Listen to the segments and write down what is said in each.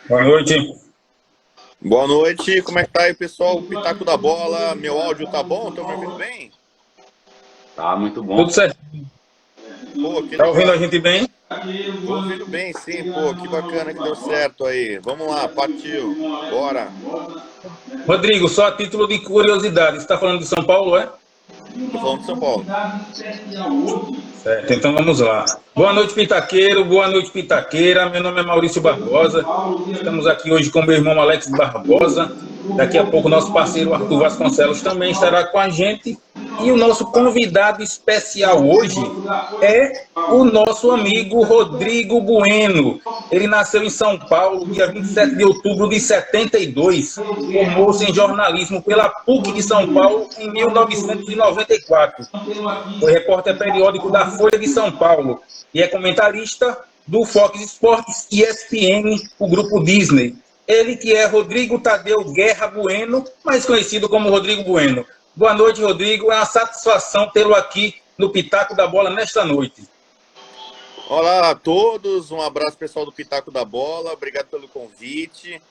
Boa noite. Boa noite, como é que tá aí, pessoal? O Pitaco da Bola, meu áudio tá bom? Estão me ouvindo bem? Tá muito Tudo bom. certo? Pô, que Tá ouvindo a legal. gente bem? Tô ouvindo bem, sim, pô, que bacana que deu certo aí. Vamos lá, partiu. Bora. Rodrigo, só a título de curiosidade, você está falando de São Paulo, é? Tô falando de São Paulo. Certo, então vamos lá. Boa noite, Pitaqueiro. Boa noite, Pitaqueira. Meu nome é Maurício Barbosa. Estamos aqui hoje com meu irmão Alex Barbosa. Daqui a pouco, nosso parceiro Arthur Vasconcelos também estará com a gente. E o nosso convidado especial hoje é o nosso amigo Rodrigo Bueno. Ele nasceu em São Paulo, dia 27 de outubro de 72. Formou-se em jornalismo pela PUC de São Paulo em 1994. Foi repórter periódico da Folha de São Paulo e é comentarista do Fox Sports e ESPN, o grupo Disney. Ele que é Rodrigo Tadeu Guerra Bueno, mais conhecido como Rodrigo Bueno. Boa noite, Rodrigo. É uma satisfação tê-lo aqui no Pitaco da Bola nesta noite. Olá a todos, um abraço pessoal do Pitaco da Bola, obrigado pelo convite.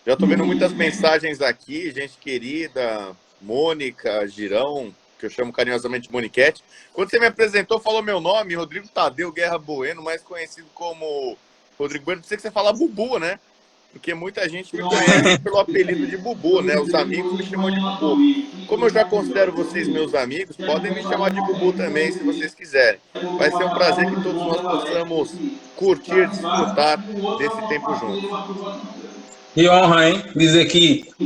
Já tô vendo muitas mensagens aqui, gente querida, Mônica, Girão, que eu chamo carinhosamente de Moniquete. Quando você me apresentou, falou meu nome, Rodrigo Tadeu Guerra Bueno, mais conhecido como Rodrigo Bueno. Precisa que você fala Bubu, né? Porque muita gente me conhece pelo apelido de Bubu, né? Os amigos me chamam de Bubu. Como eu já considero vocês meus amigos, podem me chamar de Bubu também, se vocês quiserem. Vai ser um prazer que todos nós possamos curtir, desfrutar desse tempo juntos. Que honra, hein?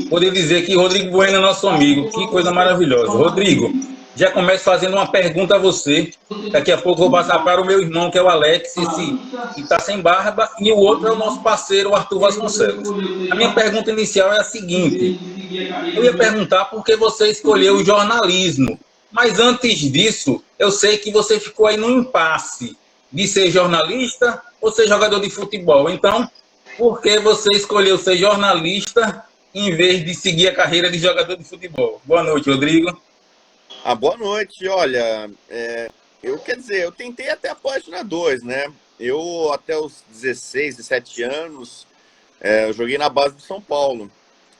Poder dizer que Rodrigo Bueno é nosso amigo. Que coisa maravilhosa. Rodrigo, já começo fazendo uma pergunta a você. Daqui a pouco vou passar para o meu irmão, que é o Alex, esse que está sem barba, e o outro é o nosso parceiro, o Arthur Vasconcelos. A minha pergunta inicial é a seguinte: eu ia perguntar por que você escolheu o jornalismo, mas antes disso, eu sei que você ficou aí no impasse de ser jornalista ou ser jogador de futebol. Então, por que você escolheu ser jornalista em vez de seguir a carreira de jogador de futebol? Boa noite, Rodrigo. Boa noite. Olha, eu tentei até a página 2, né? Eu, até os 16, 17 anos, eu joguei na base do São Paulo,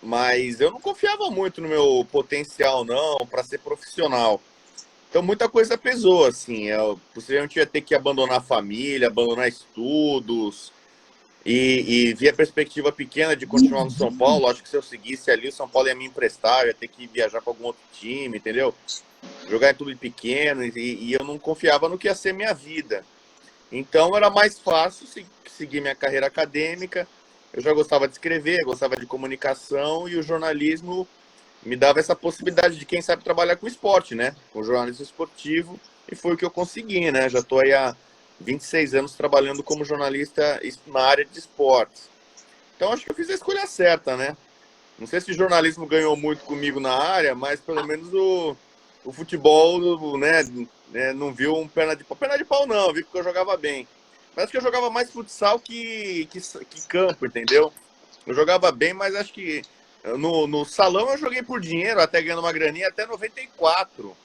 mas eu não confiava muito no meu potencial, não, para ser profissional. Então, muita coisa pesou, assim. Eu possivelmente ia ter que abandonar a família, abandonar estudos, e vi a perspectiva pequena de continuar no São Paulo. Acho que se eu seguisse ali, o São Paulo ia me emprestar, eu ia ter que viajar para algum outro time, entendeu? Jogar em clube pequeno, e eu não confiava no que ia ser minha vida. Então era mais fácil seguir minha carreira acadêmica. Eu já gostava de escrever, gostava de comunicação, e o jornalismo me dava essa possibilidade de, quem sabe, trabalhar com esporte, né? Com jornalismo esportivo, e foi o que eu consegui, né? Já estou aí há 26 anos trabalhando como jornalista na área de esportes. Então acho que eu fiz a escolha certa, né? Não sei se o jornalismo ganhou muito comigo na área, mas pelo menos o futebol, né, não viu um perna de pau não, viu que eu jogava bem. Mas acho que eu jogava mais futsal que campo, entendeu? Eu jogava bem, mas acho que no salão eu joguei por dinheiro, até ganhando uma graninha, até 94.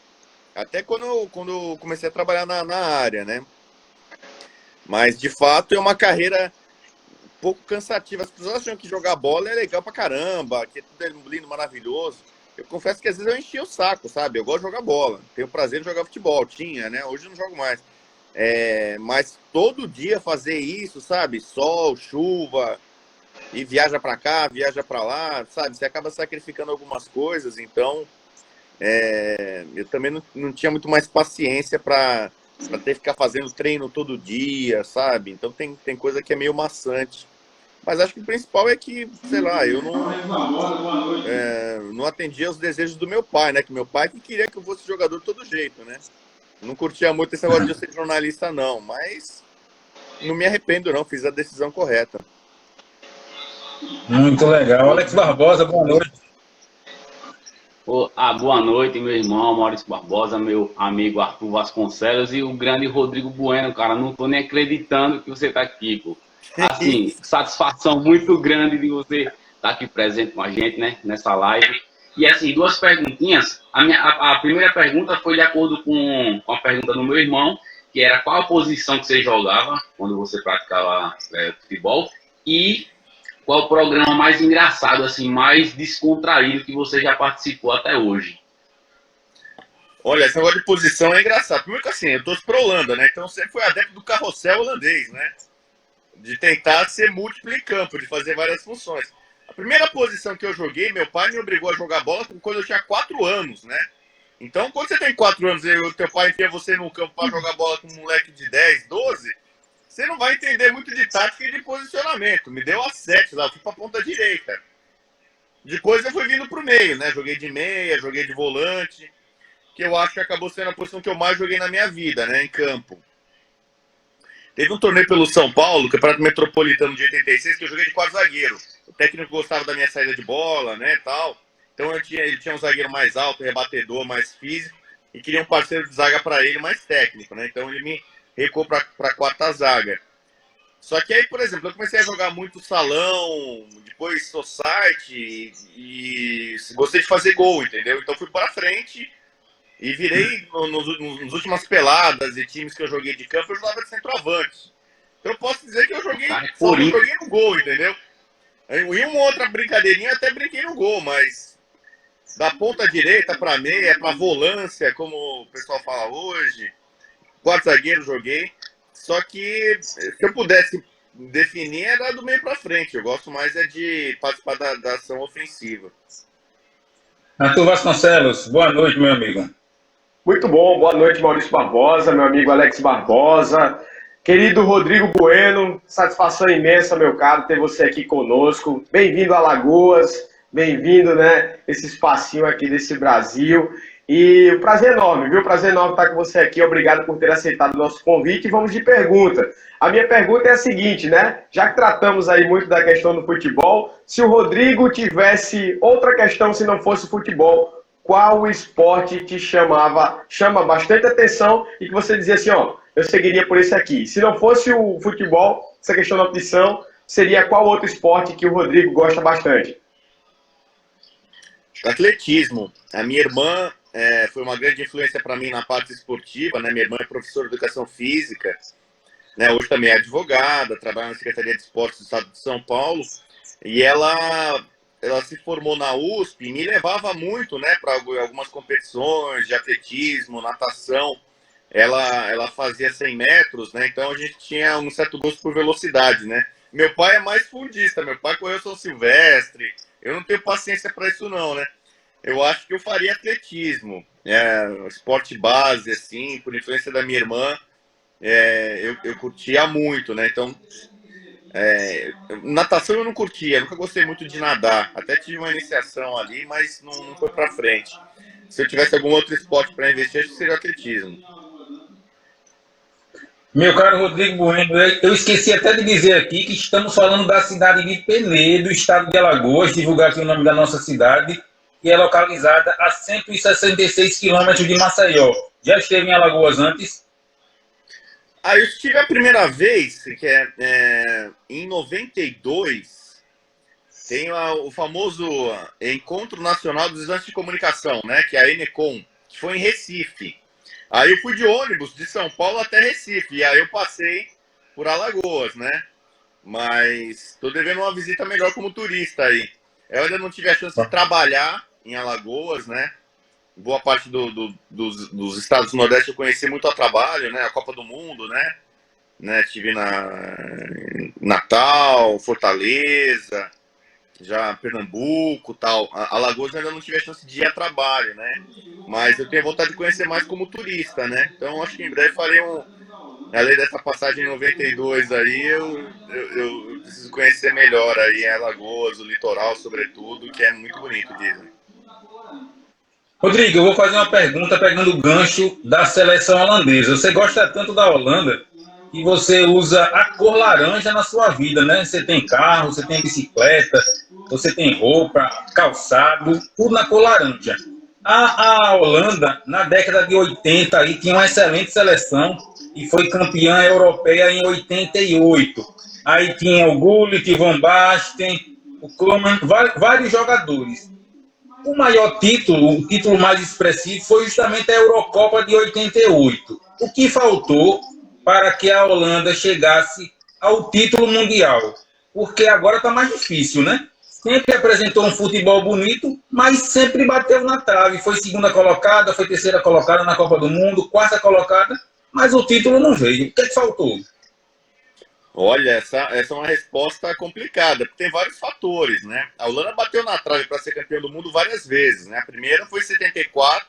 Até quando eu comecei a trabalhar na área, né? Mas, de fato, é uma carreira um pouco cansativa. As pessoas acham que jogar bola é legal pra caramba, que é tudo lindo, maravilhoso. Eu confesso que às vezes eu enchia o saco, sabe? Eu gosto de jogar bola. Tenho o prazer de jogar futebol. Tinha, né? Hoje eu não jogo mais. Mas todo dia fazer isso, sabe? Sol, chuva, e viaja pra cá, viaja pra lá, sabe? Você acaba sacrificando algumas coisas. Então, eu também não tinha muito mais paciência pra ter que ficar fazendo treino todo dia, sabe? Então tem coisa que é meio maçante. Mas acho que o principal é que, sei lá, eu não atendia aos desejos do meu pai, né? Que meu pai que queria que eu fosse jogador de todo jeito, né? Não curtia muito esse negócio de eu ser jornalista, não. Mas não me arrependo, não. Fiz a decisão correta. Muito legal. Alex Barbosa, boa noite. Boa noite, meu irmão Maurício Barbosa, meu amigo Arthur Vasconcelos e o grande Rodrigo Bueno, cara. Não tô nem acreditando que você tá aqui, pô. Assim, satisfação muito grande de você estar aqui presente com a gente, né, nessa live. E assim, duas perguntinhas. A primeira pergunta foi de acordo com a pergunta do meu irmão, que era qual a posição que você jogava quando você praticava futebol. E qual o programa mais engraçado, assim, mais descontraído que você já participou até hoje? Olha, esse negócio de posição é engraçado. Primeiro que assim, eu torço pra Holanda, né? Então sempre fui adepto do carrossel holandês, né? De tentar ser múltiplo em campo, de fazer várias funções. A primeira posição que eu joguei, meu pai me obrigou a jogar bola quando eu tinha 4 anos, né? Então, quando você tem 4 anos e o teu pai enfia você no campo para jogar bola com um moleque de 10, 12, você não vai entender muito de tática e de posicionamento. Me deu a 7 lá, eu fui pra ponta direita. Depois eu fui vindo pro meio, né? Joguei de meia, joguei de volante, que eu acho que acabou sendo a posição que eu mais joguei na minha vida, né? Em campo. Teve um torneio pelo São Paulo, Campeonato Metropolitano de 86, que eu joguei de 4 zagueiro. O técnico gostava da minha saída de bola, né, tal. Então ele tinha um zagueiro mais alto, rebatedor, mais físico, e queria um parceiro de zaga para ele mais técnico, né? Então ele me recuou para a quarta zaga. Só que aí, por exemplo, eu comecei a jogar muito salão, depois society, e gostei de fazer gol, entendeu? Então fui para frente e virei, nas últimas peladas e times que eu joguei de campo, eu jogava de centroavante. Então eu posso dizer que eu joguei, só que eu joguei no gol, entendeu? Em uma outra brincadeirinha eu até brinquei no gol, mas da ponta direita para meia, para volância, como o pessoal fala hoje, 4 zagueiros joguei. Só que se eu pudesse definir, era do meio para frente. Eu gosto mais é de participar da ação ofensiva. Arthur Vasconcelos, boa noite, meu amigo. Muito bom, boa noite, Maurício Barbosa, meu amigo Alex Barbosa, querido Rodrigo Bueno, satisfação imensa, meu caro, ter você aqui conosco. Bem-vindo a Alagoas, bem-vindo, né, esse espacinho aqui desse Brasil. E o prazer enorme, viu? Prazer enorme estar com você aqui. Obrigado por ter aceitado o nosso convite. E vamos de pergunta. A minha pergunta é a seguinte, né? Já que tratamos aí muito da questão do futebol, se o Rodrigo tivesse outra questão se não fosse futebol, qual esporte te chama bastante atenção e que você dizia assim, ó, eu seguiria por esse aqui. Se não fosse o futebol, essa questão da opção, seria qual outro esporte que o Rodrigo gosta bastante? Atletismo. A minha irmã foi uma grande influência para mim na parte esportiva, né? Minha irmã é professora de educação física, né? Hoje também é advogada, trabalha na Secretaria de Esportes do Estado de São Paulo, e ela se formou na USP e me levava muito, né, para algumas competições de atletismo, natação. Ela fazia 100 metros, né? Então a gente tinha um certo gosto por velocidade, né? Meu pai é mais fundista, meu pai correu São Silvestre. Eu não tenho paciência para isso não, né? Eu acho que eu faria atletismo, esporte base, assim, por influência da minha irmã, eu curtia muito, né? Então, natação eu não curtia, nunca gostei muito de nadar. Até tive uma iniciação ali, mas não foi para frente. Se eu tivesse algum outro esporte para investir, acho que seria o atletismo. Meu caro Rodrigo Bueno, eu esqueci até de dizer aqui que estamos falando da cidade de Penedo, estado de Alagoas, divulgar aqui o nome da nossa cidade, que é localizada a 166 quilômetros de Maceió. Já esteve em Alagoas antes? Eu estive a primeira vez, que em 92, tem o famoso Encontro Nacional dos Estudantes de Comunicação, né, que é a Enecom, que foi em Recife. Aí eu fui de ônibus de São Paulo até Recife, e aí eu passei por Alagoas, né? Mas estou devendo uma visita melhor como turista aí. Eu ainda não tive a chance de trabalhar em Alagoas, né? Boa parte dos estados do Nordeste eu conheci muito a trabalho, né? A Copa do Mundo, né? Estive na Natal, Fortaleza, já Pernambuco, tal. Alagoas ainda não tive a chance de ir a trabalho, né? Mas eu tenho vontade de conhecer mais como turista, né? Então acho que em breve farei além dessa passagem em 92 aí, eu preciso conhecer melhor aí Alagoas, o litoral, sobretudo, que é muito bonito, dizem. Rodrigo, eu vou fazer uma pergunta pegando o gancho da seleção holandesa. Você gosta tanto da Holanda que você usa a cor laranja na sua vida, né? Você tem carro, você tem bicicleta, você tem roupa, calçado, tudo na cor laranja. A Holanda, na década de 80, aí, tinha uma excelente seleção e foi campeã europeia em 88. Aí tinha o Gullit, Van Basten, o Koeman, vários jogadores. O maior título, o título mais expressivo, foi justamente a Eurocopa de 88. O que faltou para que a Holanda chegasse ao título mundial? porque agora está mais difícil, né? Sempre apresentou um futebol bonito, mas sempre bateu na trave. Foi segunda colocada, foi terceira colocada na Copa do Mundo, quarta colocada, mas o título não veio. O que é que faltou? Olha, essa é uma resposta complicada, porque tem vários fatores, né? A Holanda bateu na trave para ser campeão do mundo várias vezes, né? A primeira foi em 74,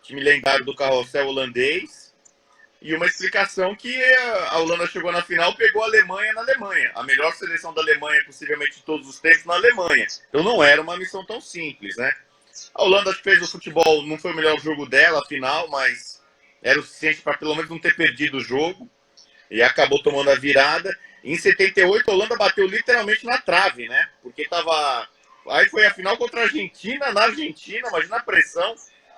time lendário do carrossel holandês, e uma explicação que a Holanda chegou na final, pegou a Alemanha na Alemanha. A melhor seleção da Alemanha, possivelmente de todos os tempos, na Alemanha. Então não era uma missão tão simples, né? A Holanda fez o futebol, não foi o melhor jogo dela, a final, mas era o suficiente para pelo menos não ter perdido o jogo. E acabou tomando a virada. Em 78, a Holanda bateu literalmente na trave, né? Porque tava... Aí foi a final contra a Argentina, na Argentina, imagina a pressão,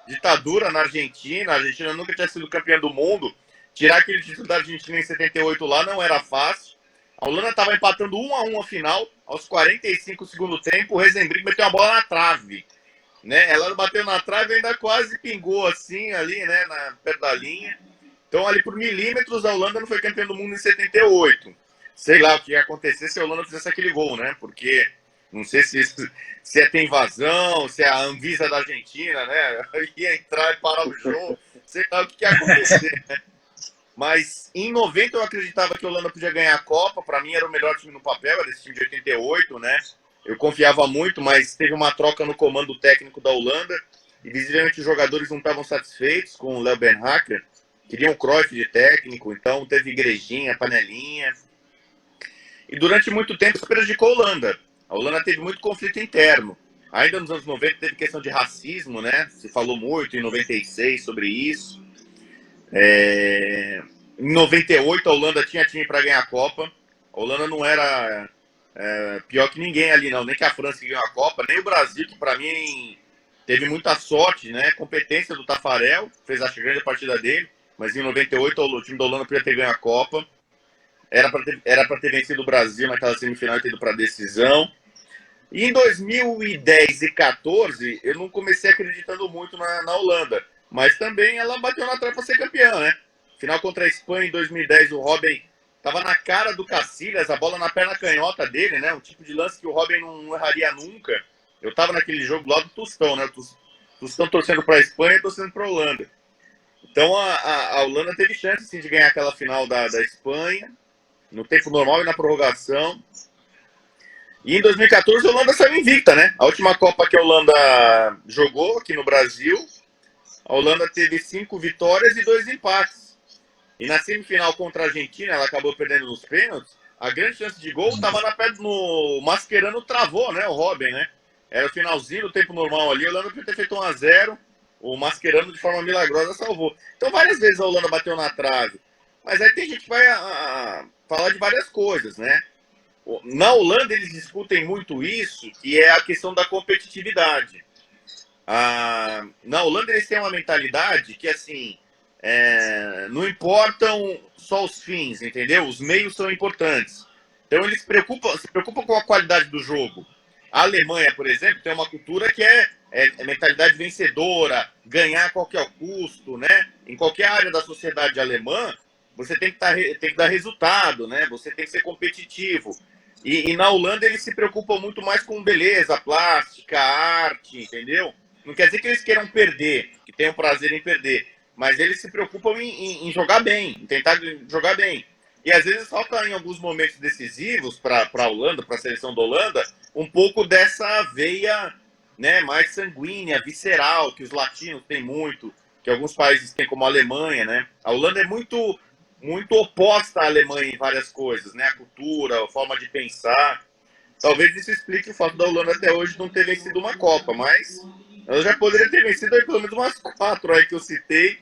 ditadura na Argentina. A Argentina nunca tinha sido campeã do mundo. Tirar aquele título da Argentina em 78 lá não era fácil. A Holanda estava empatando 1-1 a final. Aos 45 do segundo tempo, o Rezenbrink meteu a bola na trave. Né? Ela bateu na trave e ainda quase pingou assim, ali, né? Perto da linha. Então, ali por milímetros, a Holanda não foi campeã do mundo em 78. Sei lá o que ia acontecer se a Holanda fizesse aquele gol, né? Porque não sei se tem invasão, se é a Anvisa da Argentina, né? Ia entrar e parar o jogo. Sei lá o que ia acontecer, né? Mas em 90 eu acreditava que a Holanda podia ganhar a Copa. Para mim era o melhor time no papel, era esse time de 88, né? Eu confiava muito, mas teve uma troca no comando técnico da Holanda e visivelmente os jogadores não estavam satisfeitos com o Léo Beenhakker. Queriam um Cruyff de técnico, então teve igrejinha, panelinha. E durante muito tempo se prejudicou a Holanda. A Holanda teve muito conflito interno. Ainda nos anos 90 teve questão de racismo, né? Se falou muito em 96 sobre isso. Em 98 a Holanda tinha time para ganhar a Copa. A Holanda não era pior que ninguém ali, não. Nem que a França que ganhou a Copa, nem o Brasil, que para mim teve muita sorte, né? Competência do Tafarel, fez a grande partida dele. Mas em 98 o time da Holanda podia ter ganho a Copa. Era para ter vencido o Brasil naquela semifinal e ter ido para a decisão. E em 2010 e 14 eu não comecei acreditando muito na Holanda. Mas também ela bateu na trave para ser campeã, né? Final contra a Espanha em 2010, o Robben estava na cara do Cacilhas, a bola na perna canhota dele, né? Um tipo de lance que o Robben não erraria nunca. Eu estava naquele jogo lá do Tostão, né? O Tostão torcendo para a Espanha e torcendo para a Holanda. Então a Holanda teve chance sim, de ganhar aquela final da Espanha, no tempo normal e na prorrogação. E em 2014 a Holanda saiu invicta, né? A última Copa que a Holanda jogou aqui no Brasil, a Holanda teve 5 vitórias e 2 empates. E na semifinal contra a Argentina, ela acabou perdendo nos pênaltis. A grande chance de gol estava no Mascherano, travou, né? O Robben, né? Era o finalzinho do tempo normal ali, a Holanda podia ter feito 1-0. O Mascherano, de forma milagrosa, salvou. Então, várias vezes a Holanda bateu na trave. Mas aí tem gente que vai falar de várias coisas, né? Na Holanda, eles discutem muito isso, que é a questão da competitividade. Na Holanda, eles têm uma mentalidade que, assim, não importam só os fins, entendeu? Os meios são importantes. Então, eles se preocupam com a qualidade do jogo. A Alemanha, por exemplo, tem uma cultura que é mentalidade vencedora, ganhar a qualquer custo, né? Em qualquer área da sociedade alemã, você tem que dar resultado, né? Você tem que ser competitivo. E na Holanda eles se preocupam muito mais com beleza, plástica, arte, entendeu? Não quer dizer que eles queiram perder, que tenham prazer em perder, mas eles se preocupam em jogar bem, em tentar jogar bem. E às vezes falta em alguns momentos decisivos para a Holanda, para a seleção da Holanda, um pouco dessa veia, né, mais sanguínea, visceral, que os latinos têm muito, que alguns países têm, como a Alemanha, né? A Holanda é muito oposta à Alemanha em várias coisas, né? A cultura, a forma de pensar. Talvez isso explique o fato da Holanda até hoje não ter vencido uma Copa, mas ela já poderia ter vencido aí pelo menos umas 4 aí que eu citei.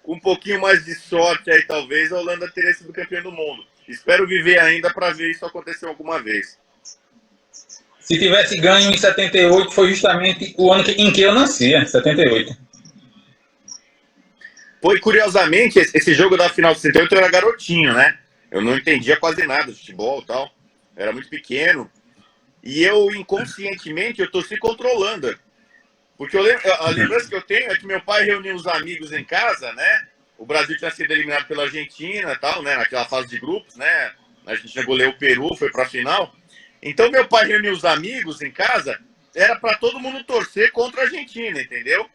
Com um pouquinho mais de sorte aí, talvez, a Holanda teria sido campeã do mundo. Espero viver ainda para ver isso acontecer alguma vez. Se tivesse ganho em 78, foi justamente o ano em que eu nascia, 78. Foi, curiosamente, esse jogo da final de 78 eu era garotinho, né? Eu não entendia quase nada de futebol e tal. Era muito pequeno. E eu, inconscientemente, eu torci contra a Holanda. Porque a lembrança que eu tenho é que meu pai reuniu os amigos em casa, né? O Brasil tinha sido eliminado pela Argentina e tal, né? Naquela fase de grupos, né? A Argentina goleou o Peru, foi pra final. Então meu pai reuniu os amigos em casa, era para todo mundo torcer contra a Argentina, entendeu?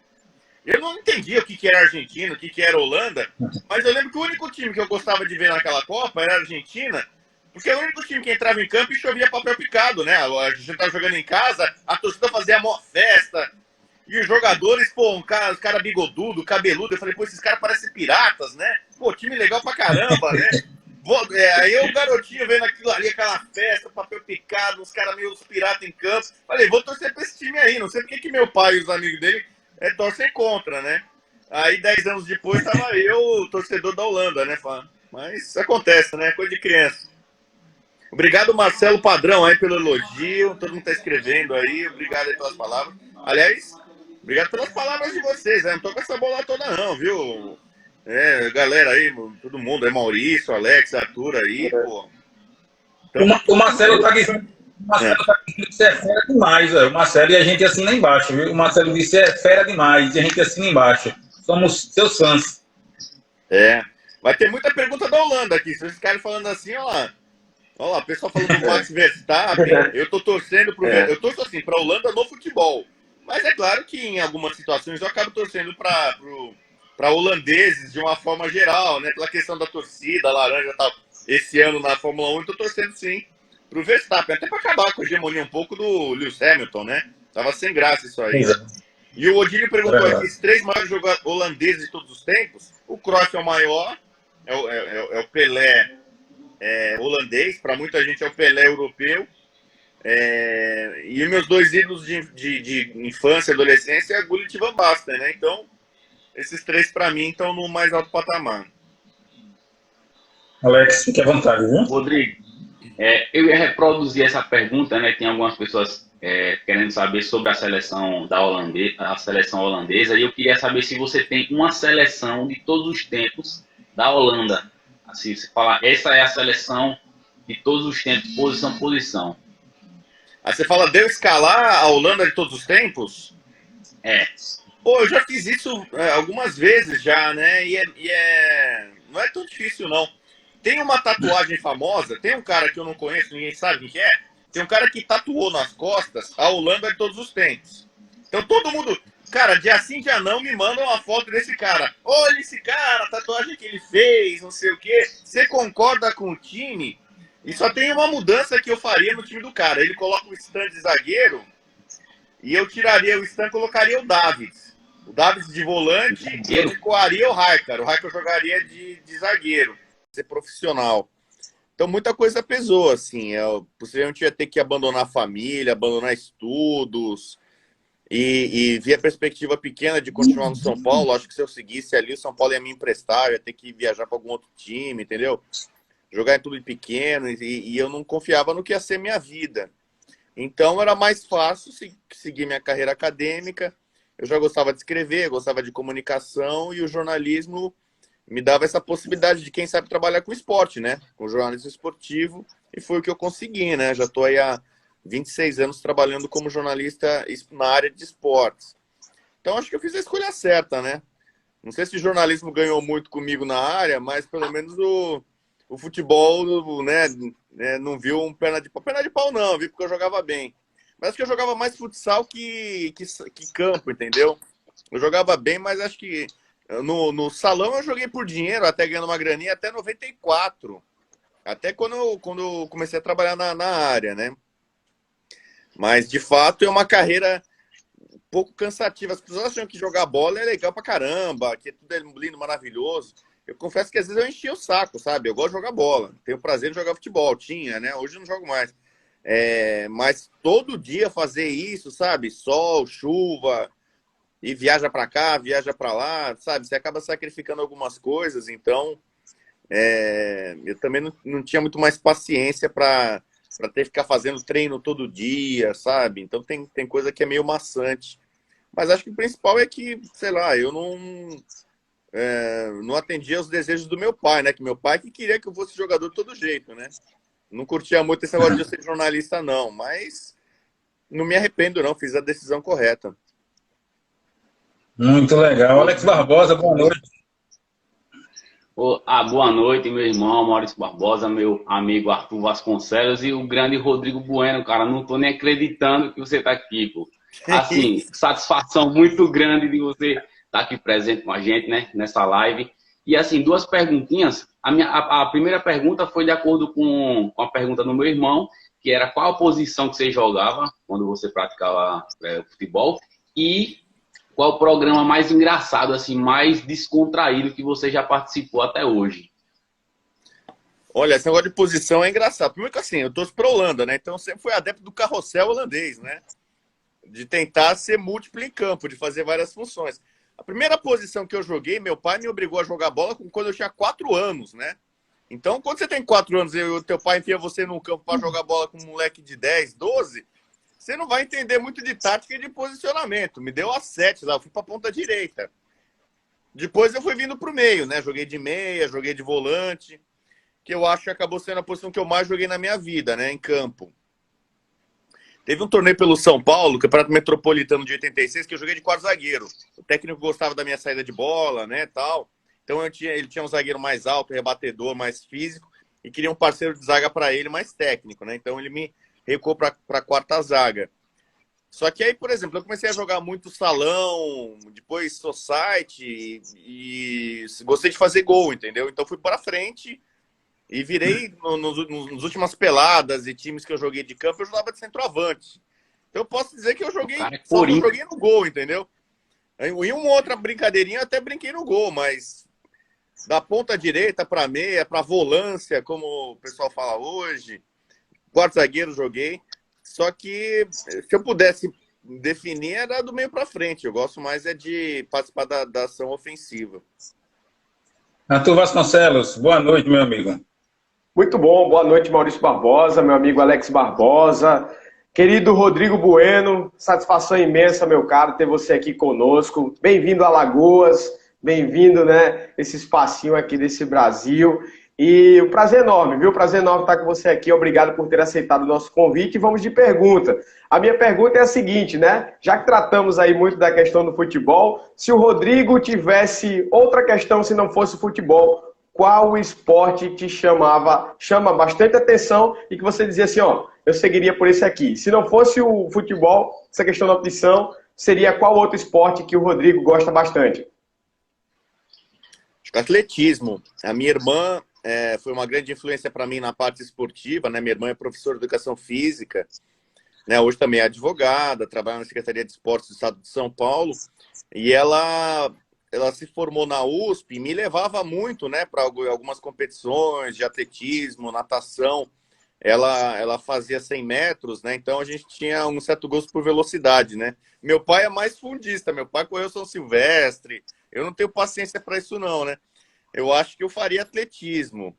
Eu não entendia o que era Argentina, o que era Holanda, mas eu lembro que o único time que eu gostava de ver naquela Copa era a Argentina, porque é o único time que entrava em campo e chovia papel picado, né? A gente estava jogando em casa, a torcida fazia a maior festa, e os jogadores, pô, os cara bigodudo, cabeludo, eu falei, pô, esses caras parecem piratas, né? Pô, time legal pra caramba, né? Aí eu, garotinho, vendo aquilo ali, aquela festa, papel picado, uns caras meio piratas em campo. Falei, vou torcer pra esse time aí. Não sei porque que meu pai e os amigos dele torcem contra, né? Aí, 10 anos depois, tava eu, torcedor da Holanda, né? Mas acontece, né? Coisa de criança. Obrigado, Marcelo Padrão, aí, pelo elogio. Todo mundo tá escrevendo aí. Obrigado aí pelas palavras. Aliás, obrigado pelas palavras de vocês, né? Não tô com essa bola toda, não, viu? Galera aí, todo mundo, Maurício, Alex, Arthur aí, pô. Então, o Marcelo tá dizendo que você é fera demais, velho. O Marcelo e a gente assina embaixo, viu? O Marcelo disse é fera demais e a gente assina embaixo. Somos seus fãs. Vai ter muita pergunta da Holanda aqui. Se vocês ficarem falando assim, olha lá, o pessoal falando do Max Verstappen, eu tô torcendo eu torço assim, pra Holanda no futebol. Mas é claro que em algumas situações eu acabo torcendo para holandeses de uma forma geral, né? Pela questão da torcida, a laranja e tal. Esse ano na Fórmula 1 eu tô torcendo sim pro Verstappen, até para acabar com a hegemonia um pouco do Lewis Hamilton, né? Tava sem graça isso aí. E o Odílio perguntou aqui, os 3 maiores jogadores holandeses de todos os tempos, o Cruyff é o maior, é o Pelé holandês, para muita gente é o Pelé europeu, e meus 2 ídolos de infância e adolescência é Gullit e Van Basten, né? Então, esses 3 para mim estão no mais alto patamar. Alex, fique à vontade, viu? Rodrigo, eu ia reproduzir essa pergunta, né? Tem algumas pessoas querendo saber sobre a seleção holandesa, e eu queria saber se você tem uma seleção de todos os tempos da Holanda. Assim, você fala, essa é a seleção de todos os tempos, posição por posição. Aí você fala, deu escalar a Holanda de todos os tempos? Pô, eu já fiz isso algumas vezes já, né? Não é tão difícil, não. Tem uma tatuagem famosa, tem um cara que eu não conheço, ninguém sabe quem é. Tem um cara que tatuou nas costas a Holanda de todos os tempos. Então todo mundo, cara, dia sim, dia não, me manda uma foto desse cara. Olha esse cara, a tatuagem que ele fez, não sei o quê. Você concorda com o time? E só tem uma mudança que eu faria no time do cara. Ele coloca o Stan de zagueiro e eu tiraria o Stan e colocaria o Davids. O Davids de volante e ele coaria o Rijkaard. O Rijkaard jogaria de zagueiro, ser profissional. Então muita coisa pesou, assim. Possivelmente ia ter que abandonar a família, abandonar estudos e ver a perspectiva pequena de continuar no São Paulo. Acho que se eu seguisse ali, o São Paulo ia me emprestar, eu ia ter que viajar para algum outro time, entendeu? Jogar em tudo pequeno e eu não confiava no que ia ser minha vida. Então era mais fácil seguir minha carreira acadêmica. Eu já gostava de escrever, gostava de comunicação e o jornalismo me dava essa possibilidade de, quem sabe, trabalhar com esporte, né? Com jornalismo esportivo, e foi o que eu consegui, né? Já estou aí há 26 anos trabalhando como jornalista na área de esportes. Então acho que eu fiz a escolha certa, né? Não sei se o jornalismo ganhou muito comigo na área, mas pelo menos o futebol, né, não viu um perna de pau não, viu, porque eu jogava bem. Mas acho que eu jogava mais futsal que campo, entendeu? Eu jogava bem, mas acho que no salão eu joguei por dinheiro, até ganhando uma graninha, até 94. Até quando eu comecei a trabalhar na área, né? Mas, de fato, é uma carreira um pouco cansativa. As pessoas acham que jogar bola é legal pra caramba, que tudo é lindo, maravilhoso. Eu confesso que às vezes eu enchia o saco, sabe? Eu gosto de jogar bola. Tenho prazer de jogar futebol. Tinha, né? Hoje eu não jogo mais. Mas todo dia fazer isso, sabe? Sol, chuva, e viaja para cá, viaja para lá, sabe? Você acaba sacrificando algumas coisas, então eu também não tinha muito mais paciência para ter que ficar fazendo treino todo dia, sabe? Então tem coisa que é meio maçante. Mas acho que o principal é que, sei lá, eu não atendia aos desejos do meu pai, né? Que meu pai que queria que eu fosse jogador de todo jeito, né? Não curtia muito esse negócio de eu ser jornalista, não. Mas não me arrependo, não. Fiz a decisão correta. Muito legal. Alex Barbosa, boa noite. Boa noite, meu irmão Maurício Barbosa, meu amigo Arthur Vasconcelos e o grande Rodrigo Bueno, cara. Não tô nem acreditando que você tá aqui, pô. Assim, satisfação muito grande de você estar aqui presente com a gente, né, nessa live. E assim, duas perguntinhas. A primeira pergunta foi de acordo com a pergunta do meu irmão, que era qual a posição que você jogava quando você praticava futebol e qual o programa mais engraçado, assim, mais descontraído que você já participou até hoje? Olha, esse negócio de posição é engraçado. Primeiro que assim, eu torço pra Holanda, né? Então eu sempre fui adepto do carrossel holandês, né? De tentar ser múltiplo em campo, de fazer várias funções. A primeira posição que eu joguei, meu pai me obrigou a jogar bola quando eu tinha 4 anos, né? Então, quando você tem 4 anos e o teu pai enfia você num campo para jogar bola com um moleque de 10, 12, você não vai entender muito de tática e de posicionamento. Me deu a 7 lá, eu fui para a ponta direita. Depois eu fui vindo para o meio, né? Joguei de meia, joguei de volante, que eu acho que acabou sendo a posição que eu mais joguei na minha vida, né? Em campo. Teve um torneio pelo São Paulo, Campeonato Metropolitano de 86, que eu joguei de quarto zagueiro. O técnico gostava da minha saída de bola, né, tal. Então ele tinha um zagueiro mais alto, rebatedor, mais físico, e queria um parceiro de zaga para ele mais técnico, né? Então ele me recuou para a quarta zaga. Só que aí, por exemplo, eu comecei a jogar muito salão, depois society, e gostei de fazer gol, entendeu? Então fui para frente e virei nos últimas peladas e times que eu joguei de campo, eu jogava de centroavante. Então eu posso dizer que eu joguei, só não joguei no gol, entendeu? Em uma outra brincadeirinha eu até brinquei no gol, mas da ponta direita para meia, para volância, como o pessoal fala hoje, quarto zagueiro joguei. Só que se eu pudesse definir, era do meio para frente. Eu gosto mais de participar da ação ofensiva. Arthur Vasconcelos, boa noite, meu amigo. Muito bom, boa noite, Maurício Barbosa, meu amigo Alex Barbosa. Querido Rodrigo Bueno, satisfação imensa, meu caro, ter você aqui conosco. Bem-vindo a Alagoas, bem-vindo, né, esse espacinho aqui desse Brasil. E um prazer enorme, viu? Prazer enorme estar com você aqui. Obrigado por ter aceitado o nosso convite. E vamos de pergunta. A minha pergunta é a seguinte, né? Já que tratamos aí muito da questão do futebol, se o Rodrigo tivesse outra questão se não fosse futebol, qual esporte te chama bastante atenção e que você dizia assim, ó, eu seguiria por esse aqui. Se não fosse o futebol, essa questão da opção, seria qual outro esporte que o Rodrigo gosta bastante? Acho que atletismo. A minha irmã foi uma grande influência para mim na parte esportiva, né? Minha irmã é professora de educação física, né? Hoje também é advogada, trabalha na Secretaria de Esportes do Estado de São Paulo, e ela se formou na USP e me levava muito, né, para algumas competições de atletismo, natação. Ela fazia 100 metros, né? Então a gente tinha um certo gosto por velocidade, né? Meu pai é mais fundista, meu pai correu São Silvestre. Eu não tenho paciência para isso não, né? Eu acho que eu faria atletismo,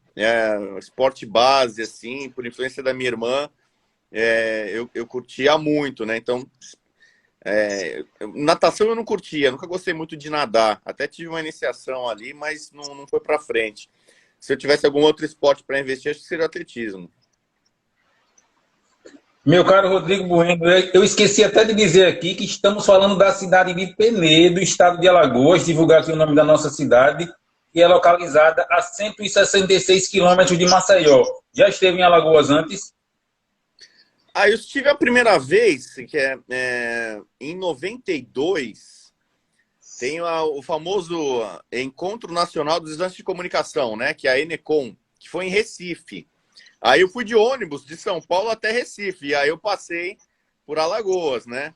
esporte base, assim, por influência da minha irmã, eu curtia muito, né? Então, natação eu não curtia, nunca gostei muito de nadar. Até tive uma iniciação ali, mas não foi para frente. Se eu tivesse algum outro esporte para investir, acho que seria o atletismo. Meu caro Rodrigo Bueno, eu esqueci até de dizer aqui que estamos falando da cidade de Penedo, estado de Alagoas, divulgar aqui o nome da nossa cidade, que é localizada a 166 quilômetros de Maceió. Já esteve em Alagoas antes? Eu estive a primeira vez, que em 92, tem o famoso Encontro Nacional dos Estudantes de Comunicação, né, que é a Enecom, que foi em Recife. Aí eu fui de ônibus de São Paulo até Recife, e aí eu passei por Alagoas, né?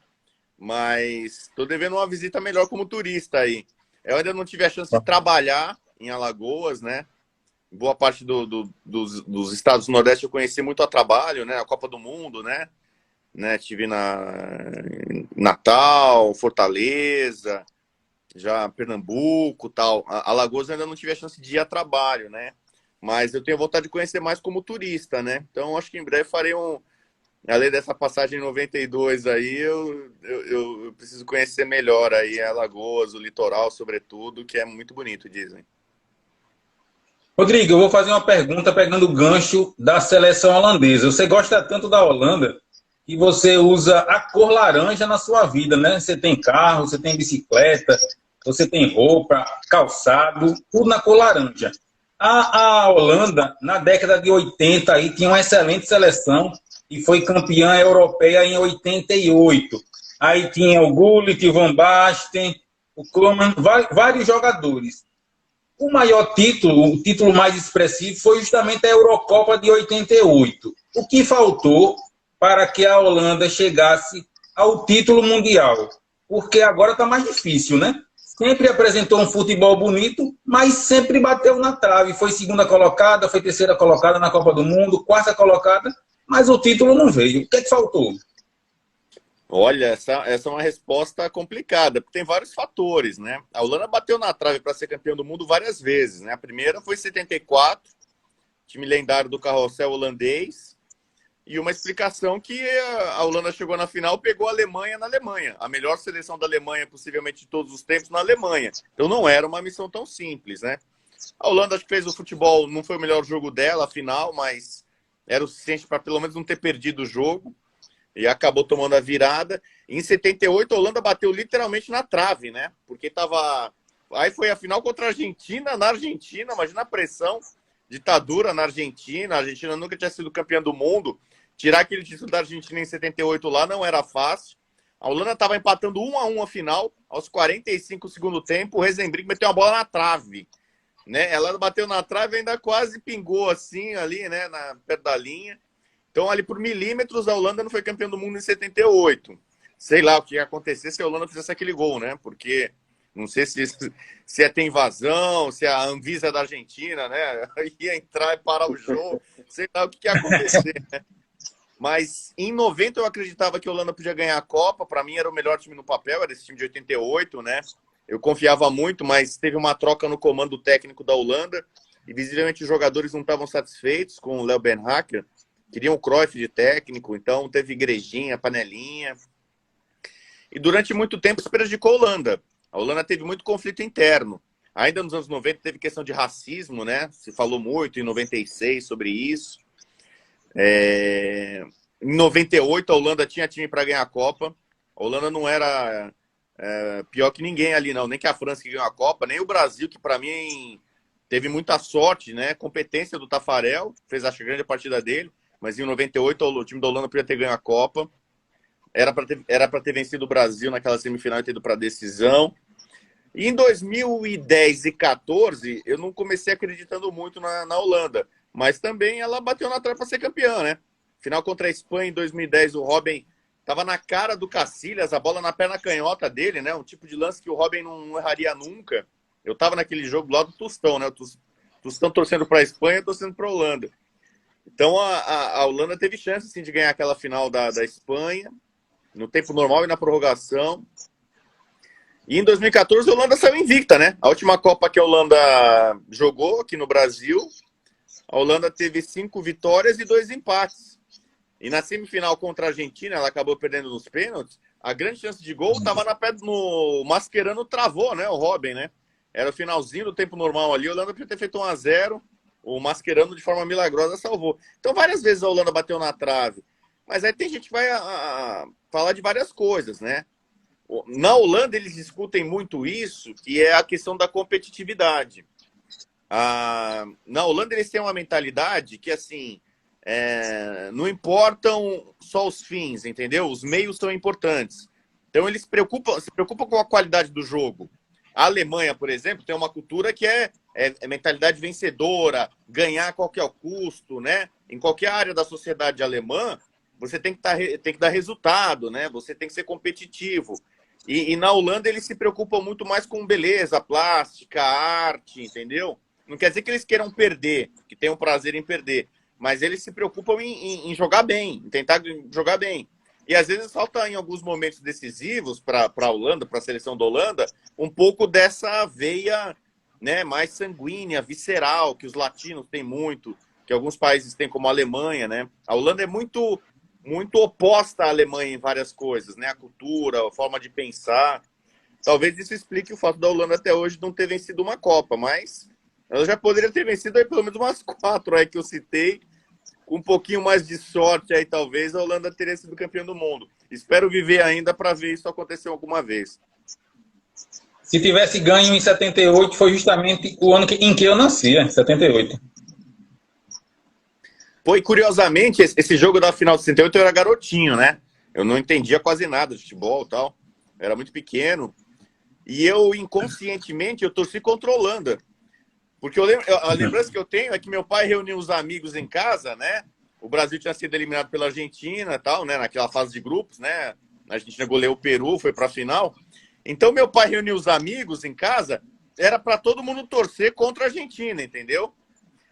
Mas estou devendo uma visita melhor como turista aí. Eu ainda não tive a chance de trabalhar em Alagoas, né? Boa parte dos estados do Nordeste eu conheci muito a trabalho, né? A Copa do Mundo, né? Tive em Natal, Fortaleza, já Pernambuco, tal. Alagoas eu ainda não tive a chance de ir a trabalho, né? Mas eu tenho vontade de conhecer mais como turista, né? Então, acho que em breve farei além dessa passagem em 92 aí, eu preciso conhecer melhor aí Alagoas, o litoral, sobretudo, que é muito bonito, dizem. Rodrigo, eu vou fazer uma pergunta pegando o gancho da seleção holandesa. Você gosta tanto da Holanda que você usa a cor laranja na sua vida, né? Você tem carro, você tem bicicleta, você tem roupa, calçado, tudo na cor laranja. A Holanda, na década de 80, aí, tinha uma excelente seleção e foi campeã europeia em 88. Aí tinha o Gullit, o Van Basten, o Koeman, vários jogadores. O maior título, o título mais expressivo, foi justamente a Eurocopa de 88. O que faltou para que a Holanda chegasse ao título mundial? Porque agora está mais difícil, né? Sempre apresentou um futebol bonito, mas sempre bateu na trave. Foi segunda colocada, foi terceira colocada na Copa do Mundo, quarta colocada, mas o título não veio. O que é que faltou? Olha, essa é uma resposta complicada, porque tem vários fatores, né? A Holanda bateu na trave para ser campeão do mundo várias vezes, né? A primeira foi em 74, time lendário do carrossel holandês, e uma explicação que a Holanda chegou na final, pegou a Alemanha na Alemanha, a melhor seleção da Alemanha, possivelmente de todos os tempos, na Alemanha. Então não era uma missão tão simples, né? A Holanda acho que fez o futebol, não foi o melhor jogo dela, a final, mas era o suficiente para pelo menos não ter perdido o jogo. E acabou tomando a virada. Em 78, a Holanda bateu literalmente na trave, né? Porque tava... Aí foi a final contra a Argentina, na Argentina. Imagina a pressão, ditadura na Argentina. A Argentina nunca tinha sido campeã do mundo. Tirar aquele título da Argentina em 78 lá não era fácil. A Holanda estava empatando 1-1 a final. Aos 45 do segundo tempo, o Rezenbrink meteu uma bola na trave. Né? Ela bateu na trave e ainda quase pingou assim, ali, né? Perto da linha. Então, ali por milímetros, a Holanda não foi campeã do mundo em 78. Sei lá o que ia acontecer se a Holanda fizesse aquele gol, né? Porque não sei se ia ter invasão, se a Anvisa da Argentina, né? Ia entrar e parar o jogo. Sei lá o que ia acontecer, né? Mas em 90 eu acreditava que a Holanda podia ganhar a Copa. Para mim era o melhor time no papel, era esse time de 88, né? Eu confiava muito, mas teve uma troca no comando técnico da Holanda e visivelmente os jogadores não estavam satisfeitos com o Léo Beenhakker. Queriam o Cruyff de técnico, então teve igrejinha, panelinha. E durante muito tempo se prejudicou a Holanda. A Holanda teve muito conflito interno. Ainda nos anos 90 teve questão de racismo, né? Se falou muito em 96 sobre isso. Em 98 a Holanda tinha time para ganhar a Copa. A Holanda não era pior que ninguém ali, não. Nem que a França que ganhou a Copa, nem o Brasil, que para mim teve muita sorte, né? Competência do Tafarel, fez a grande partida dele. Mas em 98 o time da Holanda podia ter ganho a Copa. Era para ter vencido o Brasil naquela semifinal e ter ido para a decisão. E em 2010 e 2014, eu não comecei acreditando muito na Holanda. Mas também ela bateu na trave para ser campeã, né? Final contra a Espanha em 2010, o Robben estava na cara do Casillas, a bola na perna canhota dele, né? Um tipo de lance que o Robben não erraria nunca. Eu estava naquele jogo lá do Tostão, né? O Tostão torcendo para a Espanha e torcendo para a Holanda. Então a Holanda teve chance sim, de ganhar aquela final da Espanha, no tempo normal e na prorrogação. E em 2014 a Holanda saiu invicta, né? A última Copa que a Holanda jogou aqui no Brasil, a Holanda teve 5 vitórias e 2 empates. E na semifinal contra a Argentina, ela acabou perdendo nos pênaltis. A grande chance de gol estava no Mascherano, travou, né? O Robben, né? Era o finalzinho do tempo normal ali. A Holanda podia ter feito 1-0. O Mascherano, de forma milagrosa, salvou. Então, várias vezes a Holanda bateu na trave. Mas aí tem gente que vai falar de várias coisas, né? Na Holanda, eles discutem muito isso, que é a questão da competitividade. Na Holanda, eles têm uma mentalidade que, assim, não importam só os fins, entendeu? Os meios são importantes. Então, eles se preocupam com a qualidade do jogo. A Alemanha, por exemplo, tem uma cultura que é mentalidade vencedora, ganhar a qualquer custo, né? Em qualquer área da sociedade alemã, você tem que dar resultado, né? Você tem que ser competitivo. E na Holanda eles se preocupam muito mais com beleza, plástica, arte, entendeu? Não quer dizer que eles queiram perder, que tenham prazer em perder, mas eles se preocupam em jogar bem, em tentar jogar bem. E às vezes falta em alguns momentos decisivos para a Holanda, para a seleção da Holanda, um pouco dessa veia, né, mais sanguínea, visceral, que os latinos têm muito, que alguns países têm, como a Alemanha, né? A Holanda é muito oposta à Alemanha em várias coisas, né? A cultura, a forma de pensar. Talvez isso explique o fato da Holanda até hoje não ter vencido uma Copa, mas ela já poderia ter vencido aí pelo menos umas 4 aí que eu citei. Com um pouquinho mais de sorte aí, talvez, a Holanda teria sido campeã do mundo. Espero viver ainda para ver isso acontecer alguma vez. Se tivesse ganho em 78, foi justamente o ano em que eu nascia, 78. Pô, e curiosamente, esse jogo da final de 68 eu era garotinho, né? Eu não entendia quase nada de futebol e tal. Eu era muito pequeno. E eu, inconscientemente, eu torci contra a Holanda. Porque a lembrança que eu tenho é que meu pai reuniu os amigos em casa, né? O Brasil tinha sido eliminado pela Argentina e tal, né? Naquela fase de grupos, né? A Argentina goleou o Peru, foi para a final. Então, meu pai reuniu os amigos em casa, era para todo mundo torcer contra a Argentina, entendeu?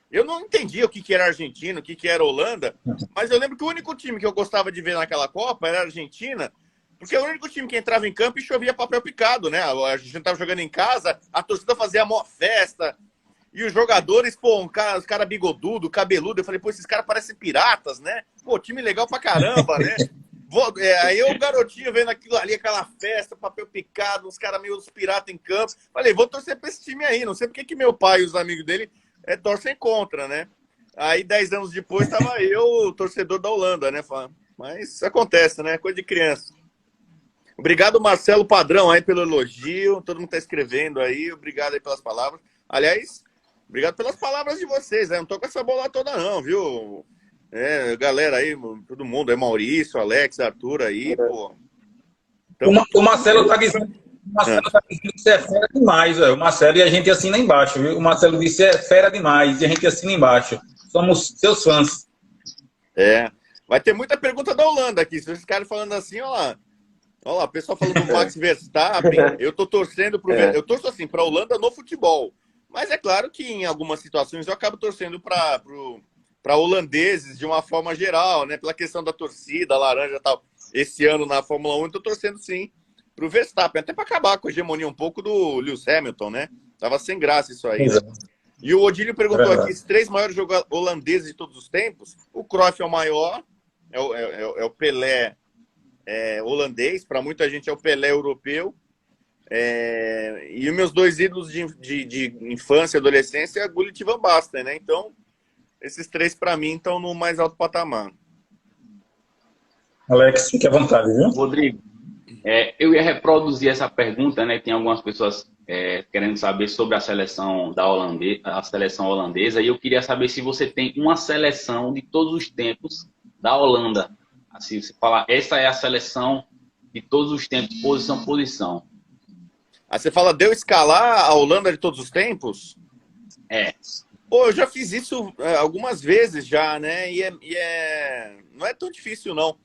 Eu não entendia o que era Argentina, o que era Holanda, mas eu lembro que o único time que eu gostava de ver naquela Copa era a Argentina, porque é o único time que entrava em campo e chovia papel picado, né? A Argentina estava jogando em casa, a torcida fazia a maior festa, e os jogadores, pô, os cara bigodudo, cabeludo, eu falei, pô, esses caras parecem piratas, né? Pô, time legal pra caramba, né? Aí eu, garotinho, vendo aquilo ali, aquela festa, papel picado, uns caras meio os piratas em campo. Falei, vou torcer pra esse time aí. Não sei porque que meu pai e os amigos dele torcem contra, né? Aí, 10 anos depois, tava eu, torcedor da Holanda, né? Mas acontece, né? Coisa de criança. Obrigado, Marcelo Padrão, aí pelo elogio. Todo mundo tá escrevendo aí. Obrigado aí pelas palavras. Aliás, obrigado pelas palavras de vocês, né? Não tô com essa bola toda não, viu? Galera aí, todo mundo, Maurício, Alex, Arthur aí, pô. Então, O Marcelo tá dizendo que você é fera demais, velho. O Marcelo, e a gente assina embaixo, viu? O Marcelo disse é fera demais e a gente assina embaixo. Somos seus fãs. Vai ter muita pergunta da Holanda aqui. Se vocês ficarem falando assim, olha lá, o pessoal falando do Max Verstappen, eu tô torcendo eu torço assim, pra Holanda no futebol. Mas é claro que em algumas situações eu acabo torcendo para holandeses de uma forma geral, né? Pela questão da torcida, laranja e tal. Esse ano na Fórmula 1 eu tô torcendo sim pro Verstappen, até para acabar com a hegemonia um pouco do Lewis Hamilton, né? Tava sem graça isso aí. Né? E o Odílio perguntou aqui, os 3 maiores jogadores holandeses de todos os tempos. O Cruyff é o maior, é o Pelé holandês, para muita gente é o Pelé europeu. E os meus 2 ídolos de infância e adolescência é Gullit e Van Basten, né? Então, esses 3 para mim estão no mais alto patamar. Alex, fique à vontade, viu? Rodrigo, eu ia reproduzir essa pergunta, né? Tem algumas pessoas querendo saber sobre a seleção holandesa, e eu queria saber se você tem uma seleção de todos os tempos da Holanda. Assim, você fala, essa é a seleção de todos os tempos, posição, posição. Você fala, deu escalar a Holanda de todos os tempos? Pô, eu já fiz isso algumas vezes já, né? Não é tão difícil, não.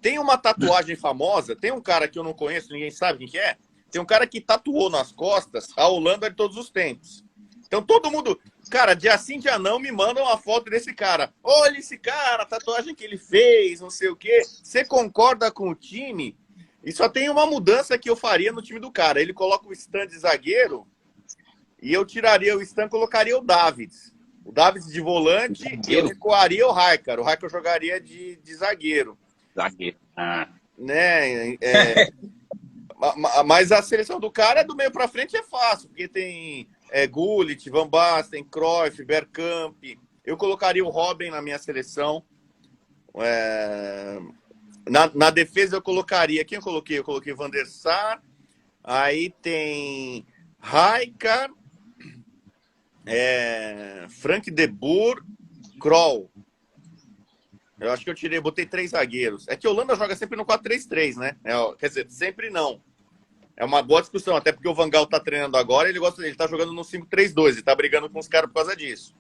Tem uma tatuagem famosa, tem um cara que eu não conheço, ninguém sabe quem que é. Tem um cara que tatuou nas costas a Holanda de todos os tempos. Então todo mundo, cara, dia sim, dia não, me mandam uma foto desse cara. Olha esse cara, a tatuagem que ele fez, não sei o quê. Você concorda com o time? E só tem uma mudança que eu faria no time do cara. Ele coloca o Stan de zagueiro e eu tiraria o Stan e colocaria o Davids. O Davids de volante e eu recuaria o Rijkaard. O Rijkaard jogaria de zagueiro. Zagueiro. Né? Mas a seleção do cara do meio para frente é fácil, porque tem Gullit, Van Basten, Cruyff, Bergkamp. Eu colocaria o Robben na minha seleção. Na defesa eu colocaria... Quem eu coloquei? Eu coloquei Van der Sar. Aí tem Rijkaard, Frank de Boer, Krol. Eu acho que botei 3 zagueiros. É que a Holanda joga sempre no 4-3-3, né? Quer dizer, sempre não. É uma boa discussão, até porque o Van Gaal tá treinando agora, ele tá jogando no 5-3-2 e tá brigando com os caras por causa disso.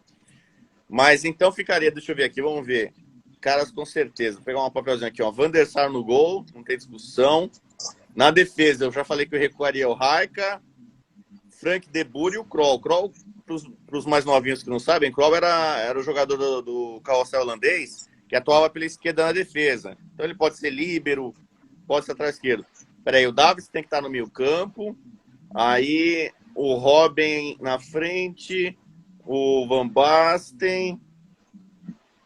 Mas então ficaria, deixa eu ver aqui, vamos ver. Caras com certeza. Vou pegar um papelzinho aqui, ó. Van der Sar no gol, não tem discussão. Na defesa, eu já falei que eu recuaria o Rijkaard, Frank de Boer e o Krol. Krol, pros mais novinhos que não sabem, Krol era o jogador do carrossel holandês, que atuava pela esquerda na defesa. Então ele pode ser líbero, pode ser atrás esquerdo. Peraí, o Davids tem que estar no meio campo. Aí o Robben na frente, o Van Basten.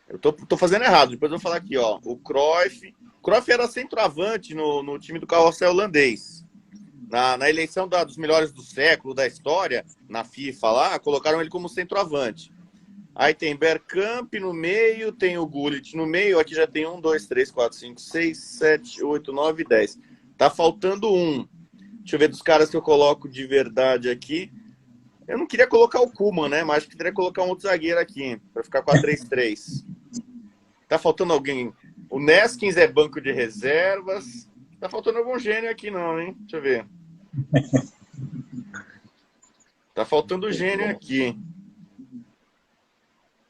Eu tô fazendo errado, depois eu vou falar aqui, ó. O Cruyff. Cruyff era centroavante no time do carrossel holandês. Na eleição dos melhores do século, da história, na FIFA lá, colocaram ele como centroavante. Aí tem Bergkamp no meio, tem o Gullit no meio. Aqui já tem 1, 2, 3, 4, 5, 6, 7, 8, 9, 10. Tá faltando um. Deixa eu ver dos caras que eu coloco de verdade aqui. Eu não queria colocar o Koeman, né? Mas acho que teria que colocar um outro zagueiro aqui, para ficar com a 3-3. Tá faltando alguém. O Neskins é banco de reservas. Tá faltando algum gênio aqui não, hein? Deixa eu ver. Tá faltando gênio aqui.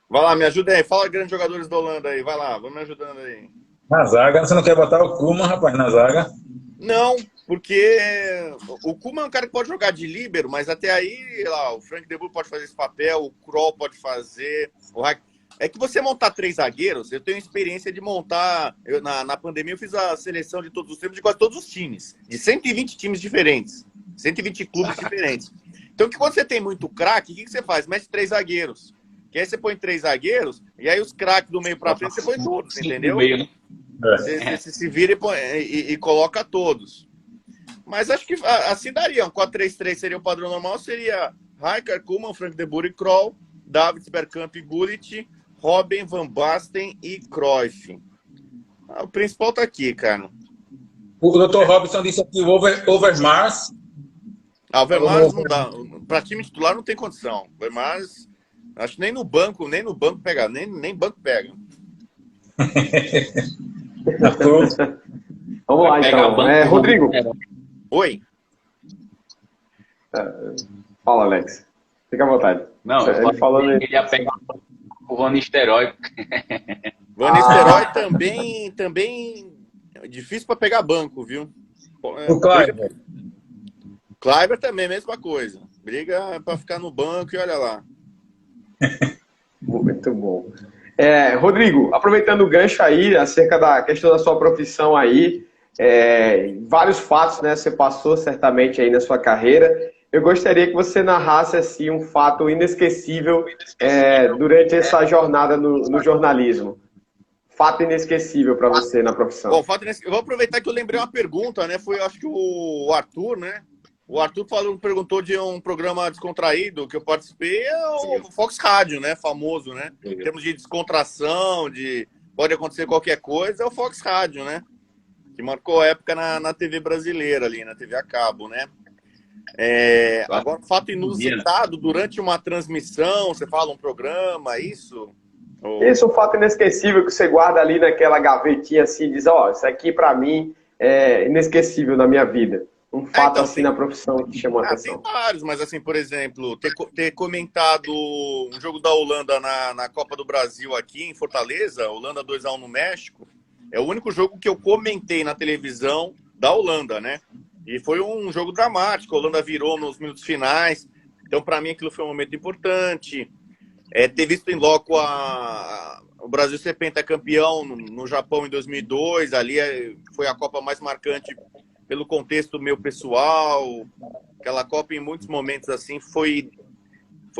Vai lá, me ajuda aí. Fala grandes jogadores da Holanda aí. Vai lá, vamos me ajudando aí. Na zaga, você não quer botar o Koeman, rapaz, na zaga? Não, porque o Koeman é um cara que pode jogar de líbero, mas até aí, lá, o Frank de Boer pode fazer esse papel, o Krol pode fazer. É que você montar 3 zagueiros, eu tenho experiência de montar. Na pandemia eu fiz a seleção de todos os tempos, de quase todos os times, de 120 times diferentes, 120 clubes diferentes. Então, que quando você tem muito craque, o que você faz? Mete 3 zagueiros. Que aí você põe 3 zagueiros, e aí os craques do meio pra frente você põe todos, entendeu? Meio, né? Você se vira e coloca todos. Mas acho que assim daria. Um 4-3-3 seria o padrão normal. Seria Rijkaard, Koeman, Frank de Boer e Krol, Davids, Bergkamp e Gullit, Robben, Van Basten e Cruyff. O principal tá aqui, cara. O Dr. Robson disse aqui o Overmars. O Overmars não dá. Para time titular não tem condição. O Overmars, acho que nem no banco pega. Nem banco pega. Vamos lá, então. Rodrigo. Oi. Fala, Alex. Fica à vontade. Não, eu falando ele ia pegar o Van Nistelrooy. Van Nistelrooy também é difícil para pegar banco, viu? O Kleiber. Kleiber também, mesma coisa. Briga para ficar no banco e olha lá. Muito bom. Rodrigo, aproveitando o gancho aí, acerca da questão da sua profissão aí, vários fatos, né, você passou certamente aí na sua carreira. Eu gostaria que você narrasse assim, um fato inesquecível durante essa jornada no jornalismo. Fato inesquecível para você na profissão. Bom, eu vou aproveitar que eu lembrei uma pergunta, né? Foi, acho que o Arthur, né? O Arthur perguntou de um programa descontraído que eu participei, é o Fox Rádio, né? Famoso, né? Em termos de descontração, pode acontecer qualquer coisa, é o Fox Rádio, né? Que marcou época na TV brasileira ali, na TV a cabo, né? Agora, fato inusitado, durante uma transmissão, você fala um programa, isso? Isso, um fato inesquecível que você guarda ali naquela gavetinha assim, diz, isso aqui pra mim é inesquecível na minha vida. Um fato então, assim na profissão que chamou a atenção. Tem vários, mas assim, por exemplo, ter comentado um jogo da Holanda na Copa do Brasil aqui em Fortaleza, Holanda 2-1 no México, é o único jogo que eu comentei na televisão da Holanda, né? E foi um jogo dramático, a Holanda virou nos minutos finais, então para mim aquilo foi um momento importante. Ter visto em loco o Brasil ser pentacampeão no Japão em 2002, ali foi a Copa mais marcante pelo contexto meu pessoal. Aquela Copa, em muitos momentos, assim, foi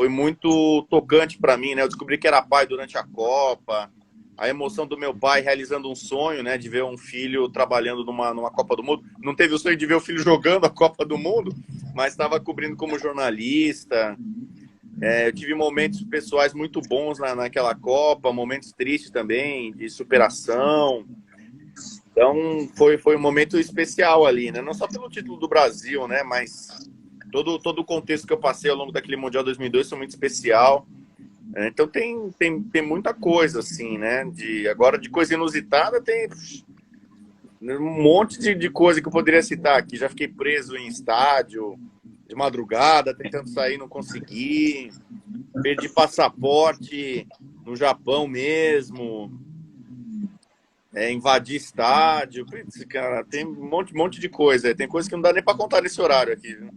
muito tocante para mim, né? Eu descobri que era pai durante a Copa, a emoção do meu pai realizando um sonho, né? De ver um filho trabalhando numa Copa do Mundo. Não teve o sonho de ver o filho jogando a Copa do Mundo, mas estava cobrindo como jornalista. Eu tive momentos pessoais muito bons naquela Copa, momentos tristes também, de superação. Então, foi um momento especial ali, né? Não só pelo título do Brasil, né? Mas todo o contexto que eu passei ao longo daquele Mundial 2002 foi muito especial. Então, tem muita coisa, assim, né? Agora, de coisa inusitada, tem um monte de coisa que eu poderia citar aqui. Já fiquei preso em estádio, de madrugada, tentando sair, não consegui. Perdi passaporte no Japão mesmo. Invadir estádio. Cara, tem um monte de coisa. Tem coisa que não dá nem para contar nesse horário aqui. Viu?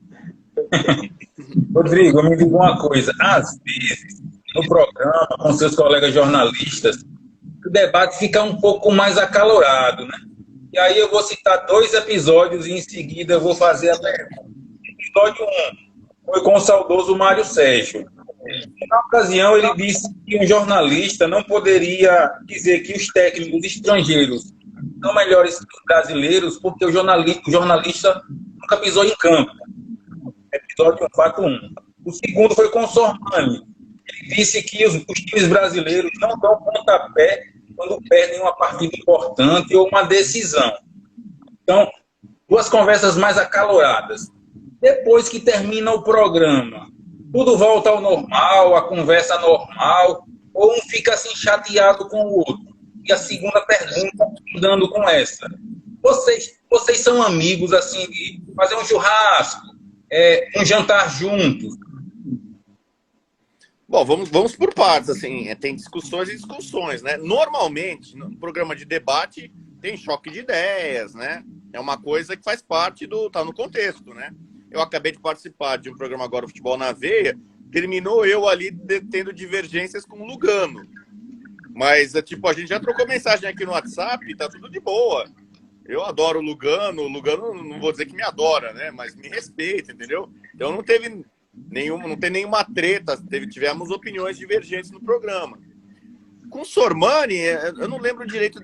Rodrigo, me diga uma coisa. Às vezes, no programa, com seus colegas jornalistas, o debate fica um pouco mais acalorado, né? E aí eu vou citar 2 episódios e em seguida eu vou fazer a pergunta. Episódio 1 foi com o saudoso Mário Sérgio. Na ocasião, ele disse que um jornalista não poderia dizer que os técnicos estrangeiros são melhores que os brasileiros porque o jornalista nunca pisou em campo. Episódio 1. O segundo foi com o Sormani. Ele disse que os times brasileiros não dão pontapé quando perdem uma partida importante ou uma decisão. Então, duas conversas mais acaloradas. Depois que termina o programa, tudo volta ao normal, a conversa normal, ou um fica assim chateado com o outro? E a segunda pergunta, dando com essa. Vocês são amigos, assim, de fazer um churrasco, um jantar juntos? Bom, vamos por partes, assim, tem discussões e discussões, né? Normalmente, no programa de debate, tem choque de ideias, né? É uma coisa que faz parte tá no contexto, né? Eu acabei de participar de um programa agora, Futebol na Veia, terminou eu ali tendo divergências com o Lugano. Mas, tipo, a gente já trocou mensagem aqui no WhatsApp, tá tudo de boa. Eu adoro o Lugano não vou dizer que me adora, né? Mas me respeita, entendeu? Então não tem nenhuma treta, tivemos opiniões divergentes no programa. Com o Sormani, eu não lembro direito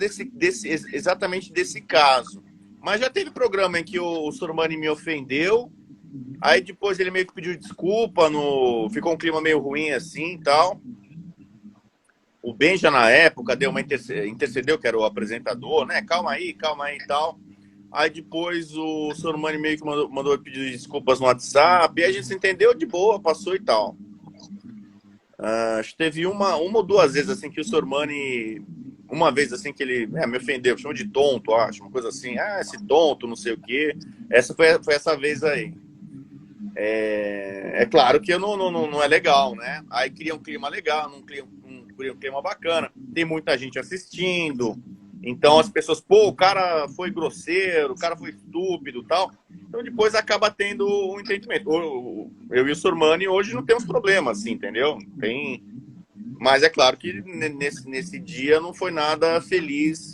exatamente desse caso, mas já teve programa em que o Sormani me ofendeu, aí depois ele meio que pediu desculpa, ficou um clima meio ruim assim e tal. O Benja, na época, deu intercedeu, que era o apresentador, né? Calma aí e tal. Aí depois o Sormani meio que mandou pedir desculpas no WhatsApp, e a gente se entendeu de boa, passou e tal. Acho que teve uma ou duas vezes assim que o Sormani, uma vez assim que ele me ofendeu, chamou de tonto, acho, uma coisa assim, esse tonto, não sei o quê. Essa foi essa vez aí. É claro que não é legal, né? Aí cria um clima legal, cria um clima bacana, tem muita gente assistindo. Então as pessoas, o cara foi grosseiro, o cara foi estúpido e tal. Então depois acaba tendo um entendimento. Eu e o Sormani hoje não temos problema, assim, entendeu? Mas é claro que nesse dia não foi nada feliz,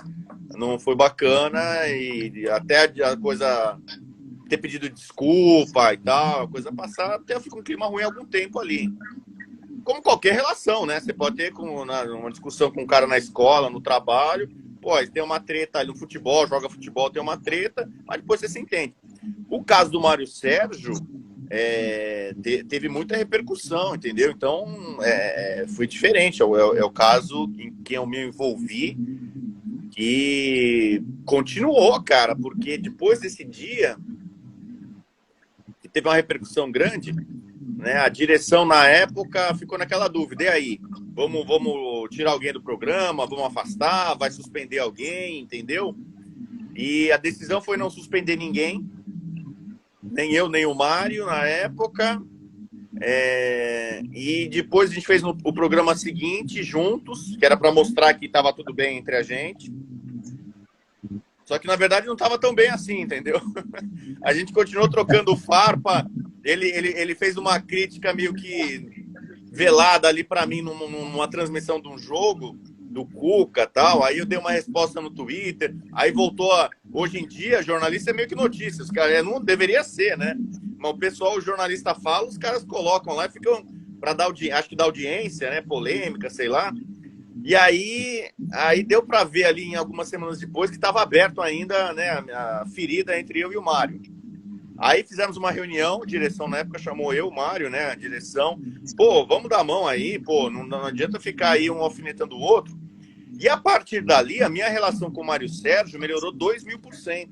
não foi bacana, e até a coisa ter pedido desculpa e tal, a coisa passar, até fica um clima ruim algum tempo ali. Como qualquer relação, né? Você pode ter uma discussão com um cara na escola, no trabalho, tem uma treta ali no futebol, joga futebol, tem uma treta, mas depois você se entende. O caso do Mário Sérgio teve muita repercussão, entendeu? Então, foi diferente. É o caso em que eu me envolvi que continuou, cara, porque depois desse dia, que teve uma repercussão grande, né? A direção, na época, ficou naquela dúvida. E aí? Vamos tirar alguém do programa? Vamos afastar? Vai suspender alguém? Entendeu? E a decisão foi não suspender ninguém. Nem eu, nem o Mário, na época. E depois a gente fez o programa seguinte, juntos, que era para mostrar que estava tudo bem entre a gente. Só que, na verdade, não estava tão bem assim, entendeu? A gente continuou trocando farpa. Ele fez uma crítica meio que velada ali para mim numa transmissão de um jogo do Cuca e tal. Aí eu dei uma resposta no Twitter. Aí voltou hoje em dia, jornalista é meio que notícias. Cara, não deveria ser, né? Mas o pessoal, o jornalista fala, os caras colocam lá e ficam para dar acho que dar audiência, né? Polêmica, sei lá. E aí deu para ver ali em algumas semanas depois que estava aberto ainda, né, a ferida entre eu e o Mário. Aí fizemos uma reunião, a direção na época chamou eu, o Mário, né, a direção. Vamos dar a mão aí, não adianta ficar aí um alfinetando o outro. E a partir dali, a minha relação com o Mário Sérgio melhorou 2000%.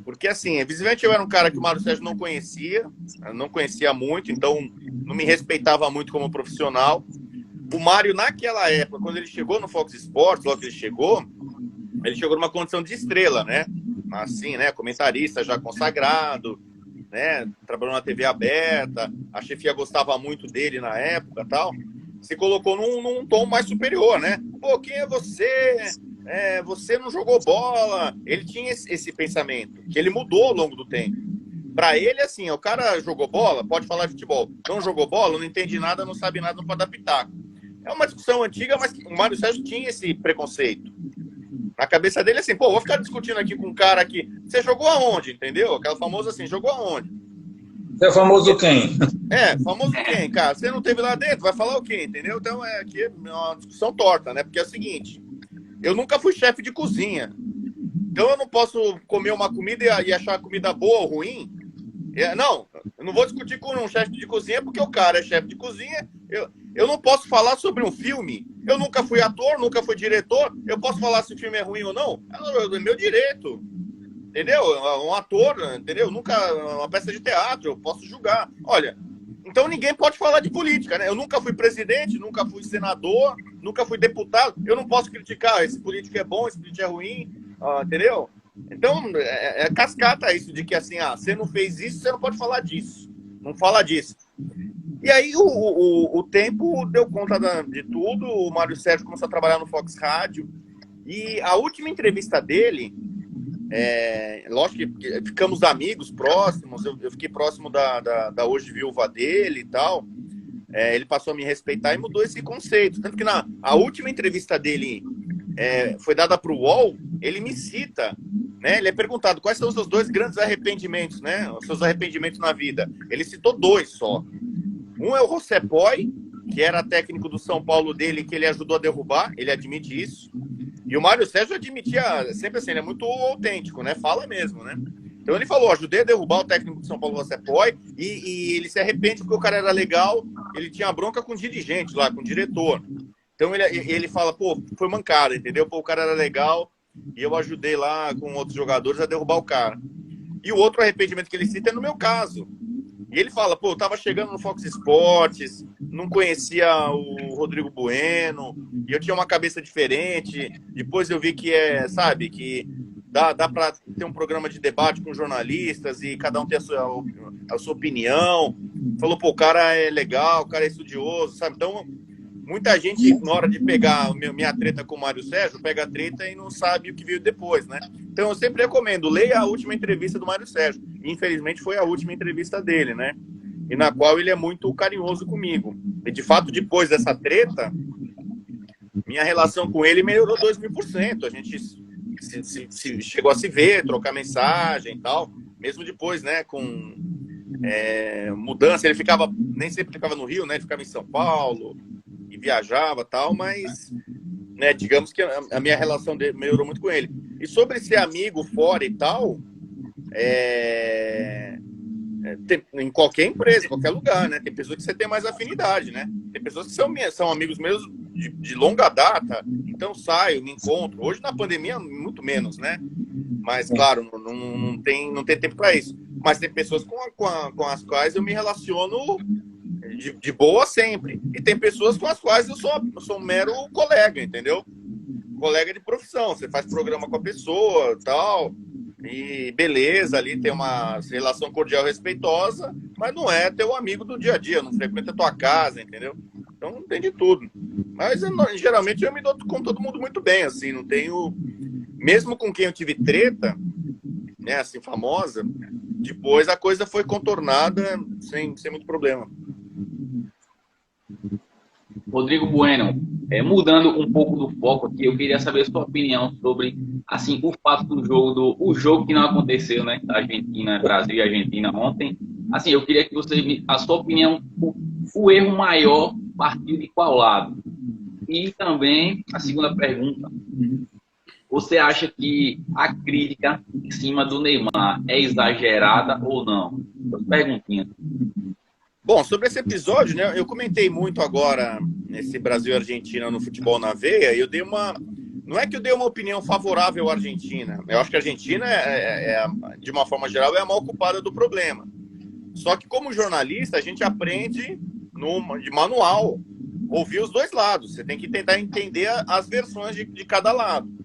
Porque, assim, visivelmente eu era um cara que o Mário Sérgio não conhecia muito, então não me respeitava muito como profissional. O Mário, naquela época, quando ele chegou no Fox Sports, logo que ele chegou numa condição de estrela, né? Assim, né? Comentarista já consagrado, né? Trabalhou na TV aberta, a chefia gostava muito dele na época e tal. Se colocou num tom mais superior, né? Quem é você? Você não jogou bola. Ele tinha esse pensamento, que ele mudou ao longo do tempo. Para ele, assim, o cara jogou bola, pode falar de futebol. Não jogou bola, não entende nada, não sabe nada, não pode dar pitaco. É uma discussão antiga, mas o Mário Sérgio tinha esse preconceito. Na cabeça dele, assim, vou ficar discutindo aqui com um cara aqui. Você jogou aonde, entendeu? Aquela famosa assim, jogou aonde? Você é famoso quem? Famoso quem, cara? Você não teve lá dentro, vai falar o quê, entendeu? Então, aqui é uma discussão torta, né? Porque é o seguinte, eu nunca fui chefe de cozinha. Então, eu não posso comer uma comida e achar a comida boa ou ruim. Não, eu não vou discutir com um chefe de cozinha porque o cara é chefe de cozinha. Eu não posso falar sobre um filme. Eu nunca fui ator, nunca fui diretor. Eu posso falar se o filme é ruim ou não? É meu direito. entendeu? Um ator, entendeu? Nunca, uma peça de teatro, eu posso julgar. Olha, então ninguém pode falar de política, né? Eu nunca fui presidente, nunca fui senador, nunca fui deputado. Eu não posso criticar, esse político é bom, esse político é ruim, entendeu? Então, é cascata isso de que, assim, você não fez isso, você não pode falar disso. Não fala disso. E aí o tempo deu conta de tudo, o Mário Sérgio começou a trabalhar no Fox Rádio, e a última entrevista dele, lógico que ficamos amigos, próximos, eu fiquei próximo da hoje viúva dele e tal, ele passou a me respeitar e mudou esse conceito. Tanto que a última entrevista dele foi dada para o UOL, ele me cita, né? Ele é perguntado quais são os seus 2 grandes arrependimentos, né? Os seus arrependimentos na vida. Ele citou 2 só. Um é o José Poi, que era técnico do São Paulo dele, que ele ajudou a derrubar, ele admite isso. E o Mário Sérgio admitia, sempre assim, ele é muito autêntico, né? Fala mesmo, né? Então ele falou, ajudei a derrubar o técnico do São Paulo, José Poi, e ele se arrepende porque o cara era legal, ele tinha bronca com o dirigente lá, com o diretor. Então ele fala, pô, foi mancada, entendeu? Pô, o cara era legal e eu ajudei lá com outros jogadores a derrubar o cara. E o outro arrependimento que ele cita é no meu caso. E ele fala, pô, eu tava chegando no Fox Sports, não conhecia o Rodrigo Bueno, e eu tinha uma cabeça diferente. Depois eu vi que sabe, que dá para ter um programa de debate com jornalistas e cada um tem a sua opinião. Falou, pô, o cara é legal, o cara é estudioso, sabe? Então, muita gente, na hora de pegar minha treta com o Mário Sérgio, pega a treta e não sabe o que veio depois, né? Então, eu sempre recomendo, leia a última entrevista do Mário Sérgio. Infelizmente, foi a última entrevista dele, né? E na qual ele é muito carinhoso comigo. E, de fato, depois dessa treta, minha relação com ele melhorou 2000%. A gente chegou a se ver, trocar mensagem e tal. Mesmo depois, né? Com mudança. Ele nem sempre ficava no Rio, né? Ele ficava em São Paulo e viajava e tal, mas, né, digamos que a minha relação dele melhorou muito com ele. E sobre ser amigo fora e tal, em qualquer empresa, em qualquer lugar, né? Tem pessoas que você tem mais afinidade, né? Tem pessoas que são amigos meus de longa data, então saio, me encontro. Hoje, na pandemia, muito menos, né? Mas, claro, não tem tempo para isso. Mas tem pessoas com as quais eu me relaciono de boa sempre. E tem pessoas com as quais eu sou um mero colega, entendeu? Colega de profissão. Você faz programa com a pessoa, tal, e beleza, ali tem uma relação cordial respeitosa, mas não é teu amigo do dia a dia, não frequenta a tua casa, entendeu? Então tem de tudo. Mas geralmente eu me dou com todo mundo muito bem, assim, não tenho... Mesmo com quem eu tive treta, né, assim, famosa, depois a coisa foi contornada sem muito problema. Rodrigo Bueno, mudando um pouco do foco aqui, eu queria saber a sua opinião sobre, assim, o fato do o jogo que não aconteceu, né, Argentina, Brasil e Argentina ontem. Assim, eu queria que você, a sua opinião, o erro maior partiu de qual lado? E também, a segunda pergunta, você acha que a crítica em cima do Neymar é exagerada ou não? Perguntinha. Bom, sobre esse episódio, né, eu comentei muito agora nesse Brasil e Argentina no Futebol na Veia, e eu dei não é que eu dei uma opinião favorável à Argentina, eu acho que a Argentina, de uma forma geral, é a mal culpada do problema. Só que como jornalista, a gente aprende de manual, ouvir os dois lados, você tem que tentar entender as versões de cada lado.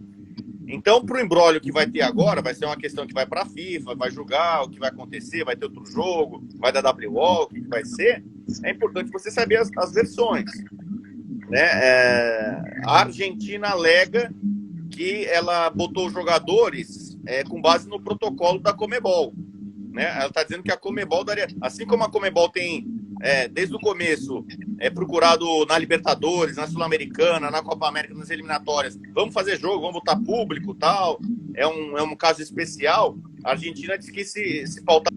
Então, para o imbróglio que vai ter agora, vai ser uma questão que vai para a FIFA, vai julgar o que vai acontecer, vai ter outro jogo, vai dar WO, o que vai ser. É importante você saber as versões. Né? A Argentina alega que ela botou os jogadores com base no protocolo da Conmebol. Né? Ela está dizendo que a Conmebol daria... Assim como a Conmebol tem, desde o começo, procurado na Libertadores, na Sul-Americana, na Copa América, nas eliminatórias, vamos fazer jogo, vamos botar público, tal, é um caso especial, a Argentina diz que se pautar...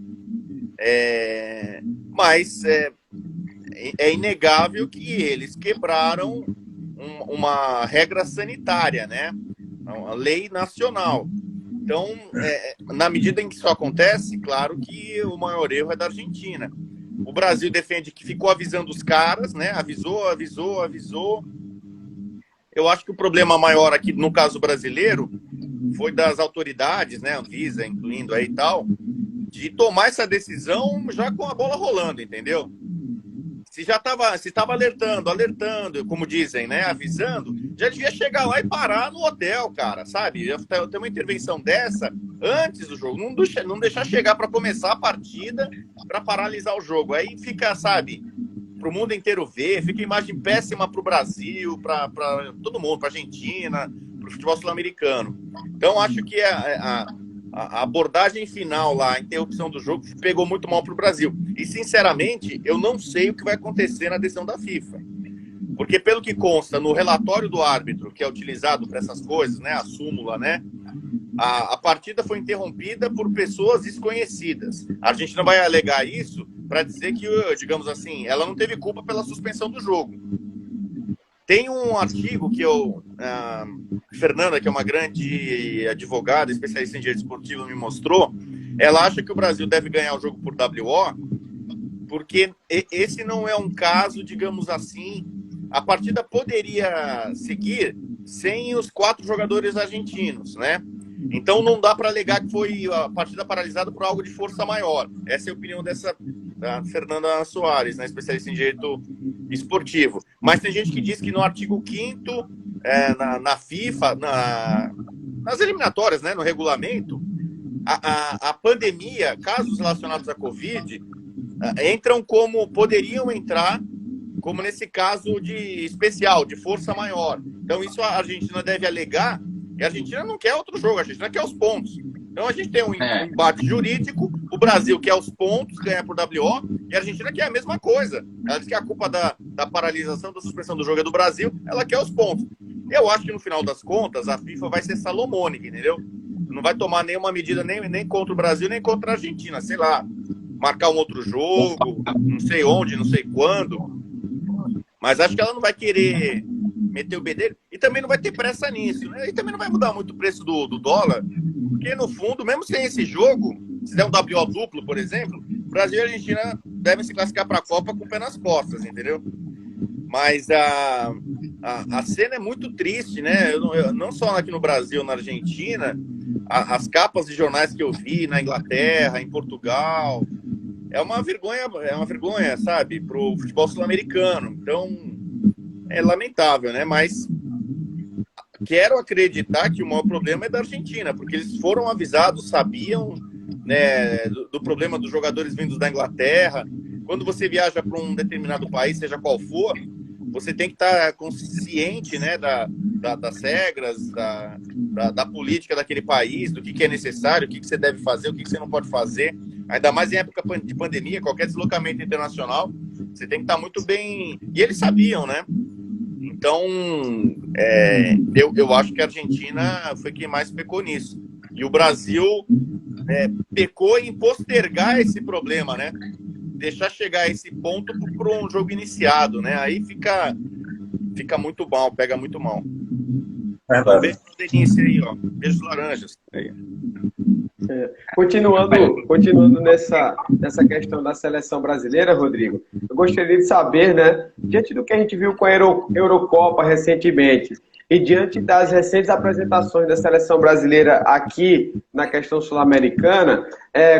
Mas é inegável que eles quebraram uma regra sanitária, né? Uma lei nacional. Então, na medida em que isso acontece, claro que o maior erro é da Argentina. O Brasil defende que ficou avisando os caras, né? Avisou. Eu acho que o problema maior aqui, no caso brasileiro, foi das autoridades, né, Anvisa, incluindo aí e tal, de tomar essa decisão já com a bola rolando, entendeu? Se estava alertando, como dizem, né, avisando, já devia chegar lá e parar no hotel, cara, sabe? Ter uma intervenção dessa antes do jogo, não deixar chegar para começar a partida, para paralisar o jogo. Aí fica, sabe, para o mundo inteiro ver, fica imagem péssima para o Brasil, para todo mundo, para a Argentina, para o futebol sul-americano. Então, acho que a abordagem final lá, a interrupção do jogo, pegou muito mal para o Brasil. E, sinceramente, eu não sei o que vai acontecer na decisão da FIFA. Porque, pelo que consta no relatório do árbitro, que é utilizado para essas coisas, né, a súmula, né, a partida foi interrompida por pessoas desconhecidas. A Argentina vai alegar isso para dizer que, digamos assim, ela não teve culpa pela suspensão do jogo. Tem um artigo que Fernanda, que é uma grande advogada, especialista em direito esportivo, me mostrou. Ela acha que o Brasil deve ganhar o jogo por WO, porque esse não é um caso, digamos assim, a partida poderia seguir sem os 4 jogadores argentinos, né? Então não dá para alegar que foi a partida paralisada por algo de força maior. Essa é a opinião da Fernanda Soares, né, especialista em direito esportivo. Mas tem gente que diz que no artigo 5º, na FIFA, nas eliminatórias, né, no regulamento, a pandemia, casos relacionados à Covid, poderiam entrar como nesse caso de especial, de força maior. Então isso a Argentina deve alegar, e a Argentina não quer outro jogo, a Argentina quer os pontos. Então a gente tem um embate jurídico, o Brasil quer os pontos, ganha por WO, e a Argentina quer a mesma coisa. Ela diz que a culpa da paralisação, da suspensão do jogo é do Brasil, ela quer os pontos. Eu acho que no final das contas a FIFA vai ser salomônica, entendeu? Não vai tomar nenhuma medida nem contra o Brasil, nem contra a Argentina, sei lá, marcar um outro jogo, não sei onde, não sei quando, mas acho que ela não vai querer meter o bedelho, e também não vai ter pressa nisso, né? E também não vai mudar muito o preço do dólar, porque no fundo, mesmo sem esse jogo, se der um WO duplo, por exemplo, Brasil e Argentina devem se classificar para a Copa com o pé nas costas, entendeu? Mas a cena é muito triste, né? Não só aqui no Brasil, na Argentina, as capas de jornais que eu vi na Inglaterra, em Portugal, é uma vergonha, sabe, para o futebol sul-americano. Então, é lamentável, né? Mas quero acreditar que o maior problema é da Argentina, porque eles foram avisados, sabiam, né, do problema dos jogadores vindos da Inglaterra. Quando você viaja para um determinado país, seja qual for, você tem que estar consciente, né, das regras, da política daquele país, do que é necessário, o que você deve fazer, o que você não pode fazer. Ainda mais em época de pandemia, qualquer deslocamento internacional, você tem que estar muito bem... E eles sabiam, né? Então, eu acho que a Argentina foi quem mais pecou nisso. E o Brasil pecou em postergar esse problema, né? Deixar chegar a esse ponto para um jogo iniciado, né? Aí fica muito mal, pega muito mal. Beijo pro Denise aí, ó. Beijos laranjas. Aí. Continuando nessa questão da seleção brasileira, Rodrigo, eu gostaria de saber, né, diante do que a gente viu com a Eurocopa recentemente e diante das recentes apresentações da seleção brasileira aqui na questão sul-americana,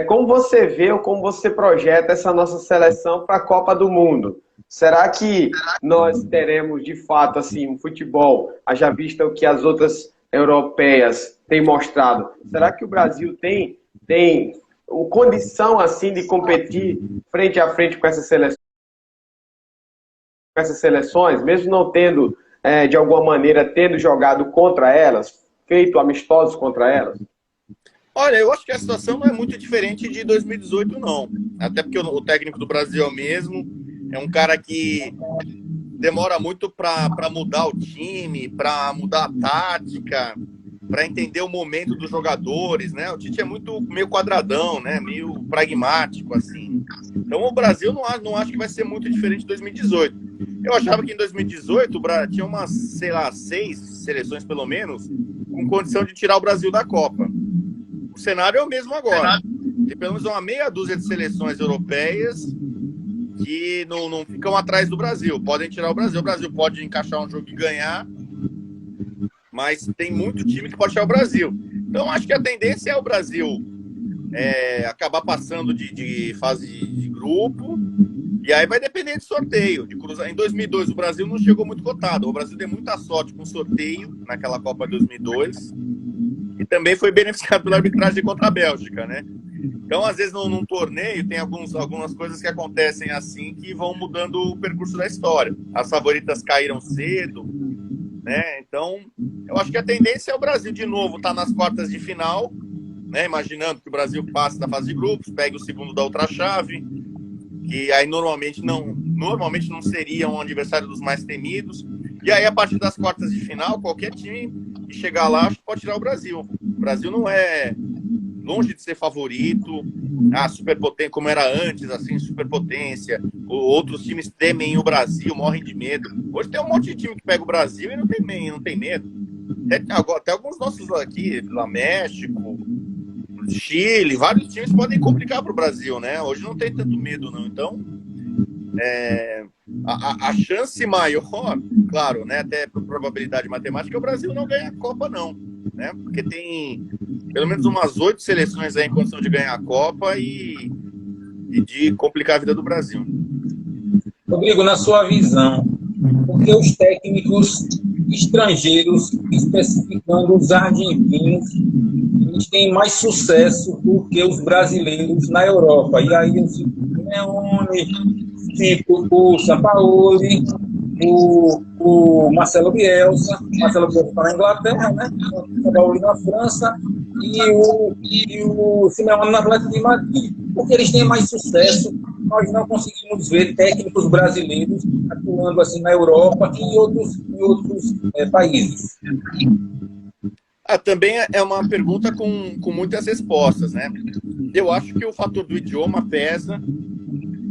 como você vê ou como você projeta essa nossa seleção para a Copa do Mundo? Será que nós teremos, de fato, assim, um futebol, haja vista o que as outras europeias têm mostrado? Será que o Brasil tem condição, assim, de competir frente a frente com essas seleções, mesmo não tendo, de alguma maneira, tendo jogado contra elas, feito amistosos contra elas? Olha, eu acho que a situação não é muito diferente de 2018, não. Até porque o técnico do Brasil é o mesmo. É um cara que demora muito para mudar o time, para mudar a tática, para entender o momento dos jogadores, né? O Tite é meio quadradão, né? Meio pragmático, assim. Então o Brasil não acho que vai ser muito diferente de 2018. Eu achava que em 2018 o Brasil tinha umas, sei lá, 6 seleções pelo menos, com condição de tirar o Brasil da Copa. O cenário é o mesmo agora. Tem pelo menos uma meia dúzia de seleções europeias que não ficam atrás do Brasil. Podem tirar o Brasil. O Brasil pode encaixar um jogo e ganhar, mas tem muito time que pode tirar o Brasil. Então, acho que a tendência é o Brasil acabar passando de fase de grupo, e aí vai depender de sorteio, de cruzar. Em 2002, o Brasil não chegou muito cotado. O Brasil deu muita sorte com o sorteio naquela Copa de 2002 e também foi beneficiado pela arbitragem contra a Bélgica, né? Então, às vezes, num torneio, tem algumas coisas que acontecem assim que vão mudando o percurso da história. As favoritas caíram cedo, né? Então, eu acho que a tendência é o Brasil, de novo, estar nas quartas de final, né? Imaginando que o Brasil passe da fase de grupos, pegue o segundo da outra chave, que aí normalmente não seria um adversário dos mais temidos. E aí, a partir das quartas de final, qualquer time que chegar lá, acho que pode tirar o Brasil. O Brasil não é longe de ser favorito, superpotência, como era antes, assim, superpotência. Outros times temem o Brasil, morrem de medo. Hoje tem um monte de time que pega o Brasil e não tem medo. Até alguns nossos aqui, lá México, Chile, vários times podem complicar para o Brasil, né? Hoje não tem tanto medo, não. Então, a chance maior, claro, né? Até por probabilidade matemática, o Brasil não ganha a Copa, não, né? Porque tem pelo menos umas 8 seleções aí em condição de ganhar a Copa e de complicar a vida do Brasil. Rodrigo, na sua visão, por que os técnicos estrangeiros, especificando os argentinos, eles têm mais sucesso do que os brasileiros na Europa? E aí eu cito o Simeone, cito o Sampaoli, o Marcelo Bielsa está na Inglaterra, né? O Sampaoli na França e o Simeone na Atlético de Madrid. Porque eles têm mais sucesso, nós não conseguimos ver técnicos brasileiros atuando assim na Europa e em outros países. Também é uma pergunta com muitas respostas, né? Eu acho que o fator do idioma pesa.